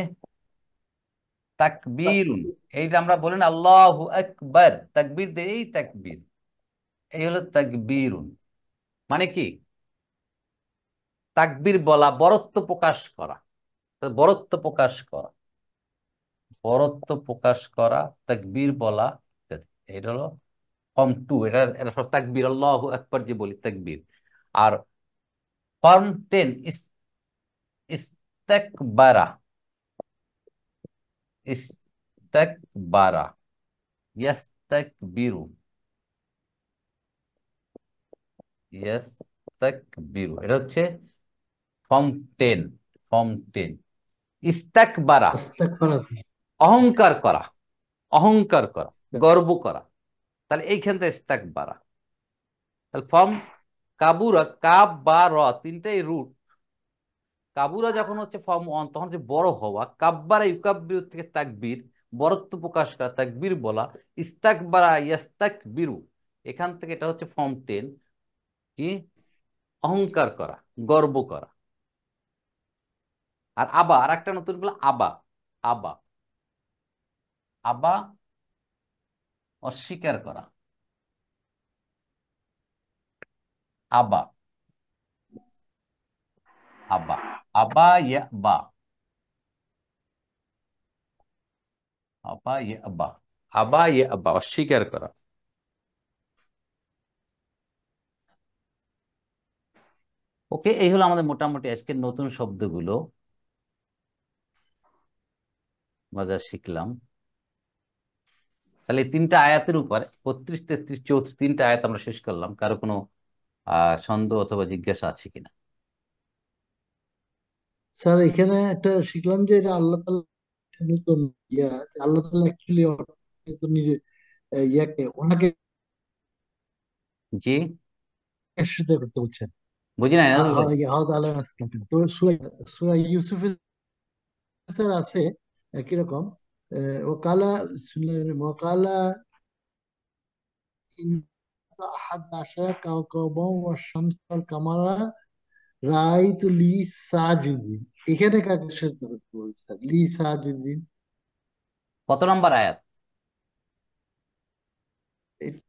তাকবীরুন। এই যে আমরা বলেন আল্লাহু আকবার, তাকবীর দে, এই তাকবীর, এই হলো তাকবীরুন। মানে কি? তাকবীর বলা, বরত্ব প্রকাশ করা, বরত্ব প্রকাশ করা, বরত্ব প্রকাশ করা, তাকবীর বলা। এটা হলো ফর্ম টু, এটা এটা সব তাকবীর, আল্লাহু আকবার যে বলি তাকবীর। আর ফর্ম টেন ইস্তাকবারা, ইস্তাকবারা ইয়াস্তাকবিরু, ইয়াস্তাকবিরু, এটা হচ্ছে ফর্ম টেন, ফর্ম টেন। ইস্তাকবারা ইস্তাকবারাতে অহংকার করা, অহংকার করা, গর্ব করা, তাহলে এইখান থেকে ইস্তাকবারা। তাহলে ফর্ম কাবুরা, কাব বা র তিনটাই রুট। কাবুরা যখন হচ্ছে ফর্ম অন, তখন হচ্ছে বড় হওয়া। কাব্বারা ইউকাব্বির থেকে তাকবীর, বরত্ব প্রকাশ করা, তাকবীর বলা। ইস্তাকবারা ইয়াস্তাকবিরু, এখান থেকে এটা হচ্ছে ফর্ম টেন, কি? অহংকার করা, গর্ব করা। আর আবা, আর একটা নতুন বলে আবা, আবা, আবা অস্বীকার করা, আবা, আবা, আবা ইয়া বা, আবা ইয়া বা, আবা ইয়া বা অস্বীকার করা। ওকে, এই হলো আমাদের মোটামুটি আজকের নতুন শব্দগুলো আমরা শিখলাম। তাহলে এই তিনটা আয়াতের উপর 32, 33, 34 তিনটা আয়াত আমরা শেষ করলাম। কারো কোনো সন্দেহ অথবা জিজ্ঞাসা আছে কিনা? স্যার এখানে একটা শিখলাম যে এটা আল্লাহ তাআলা নতুন ইয়া, আল্লাহ তাআলা অ্যাকচুয়ালি নিজে ইয়াকে ওনাকে জি, সিজদা করতে বলছেন। বুঝি না নাজমুল ভাই। হাওদ আলাইহিস সালাম, তো সূরা সূরা ইউসুফে স্যার আছে কিরকম ওকালা ওকালা ইন আহাদ আশারা কাওকাবা ওয়া শামস ওয়াল কামারা রাআইতু লি সাজিদিন, এখানে কাকে সিজদা করতে বলছে স্যার? লি সাজিদিন, কত নম্বর আয়াত? এটা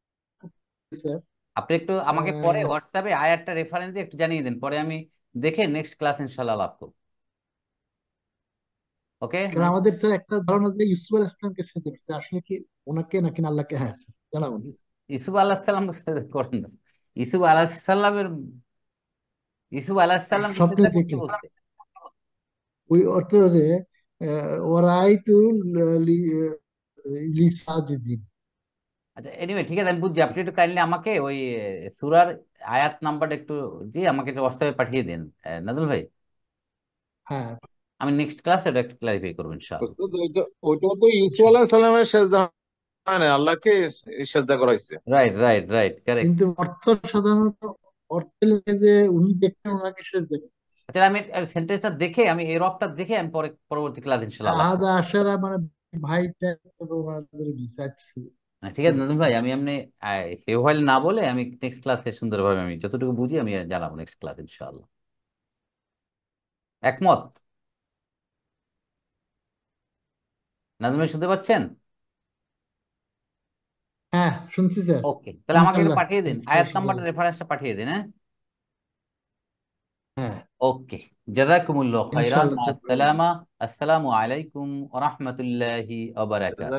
স্যার আপনি একটু আমাকে পরে হোয়াটসঅ্যাপে আয়াতটা রেফারেন্স দিয়ে একটু জানিয়ে দিন, পরে আমি দেখে নেক্সট ক্লাস ইনশাল্লাহ লাভ করব। ওকে। কারণ আমাদের স্যার একটা ধারণা যে ইউসুফ আলাইহিস সালামকে সিজদা করছে, আসলে কি ওনাকে নাকি না আল্লাহকে? হ্যাঁ স্যার জানাবো। ইসুফ আলাহ সাল্লাম করেন না। ইসুফ আলাহ সাল্লামের, ইসুফ আলাহ সাল্লামকে স্বপ্নে সিজদা করতে দেখে বলছে। ওই অর্থ যে ওরাইতু লি সাজিদিন। আচ্ছা, এনিওয়ে ঠিক আছে, আমি বুঝছি। আপনি একটু কাইন্ডলি আমাকে ওই সূরার আয়াত নাম্বারটা একটু দিয়ে আমাকে একটু হোয়াটসঅ্যাপে পাঠিয়ে দিন নাজমুল ভাই। হ্যাঁ আমি নেক্সট ক্লাসে এটা একটু ক্লারিফাই করবো ইনশাআল্লাহ। ওস্তাদ, ওইটা তো ইউসুফ আলাইহিস সালামের সেজদা হয় না, আল্লাহকে সেজদা করাইছে। Right, right, right, correct. কিন্তু অর্থ সাধারণত অর্থে লাগে যে উনি দেখতেন ওনাকে সেজদা করতেন। আচ্ছা, আমি সেন্টেন্সটা দেখে, আমি এই রবটা দেখে আমি পরে পরবর্তী ক্লাস ইনশাআল্লাহ আলাপ আহাদা করবো। আশারা মানে ভাই, তবে ওনাদের বিচারছি ঠিক আছে নাজমুল ভাই, আমি এমনি হে হোয়াইল না বলে আমি নেক্সট ক্লাসে সুন্দরভাবে আমি যতটুকু বুঝি আমি জানাবো নেক্সট ক্লাস ইনশাআল্লাহ। একমত? নাজমুল ভাই শুনতে পাচ্ছেন? হ্যাঁ শুনছি স্যার। ওকে, তাহলে আমাকে একটু ইনশাল্লাহ পাঠিয়ে দিন নেক্সট আয়াত ক্লাসে নাম্বারটা, যাবো। রেফারেন্সটা পাঠিয়ে দিন, হ্যাঁ। হ্যাঁ ওকে, জাযাকুমুল্লাহ খাইরান, ইনশাল্লাহ মা স্যার। আসসালামা, আসসালামু আলাইকুম ওয়া রাহমাতুল্লাহি ওয়া বারাকাতুহু।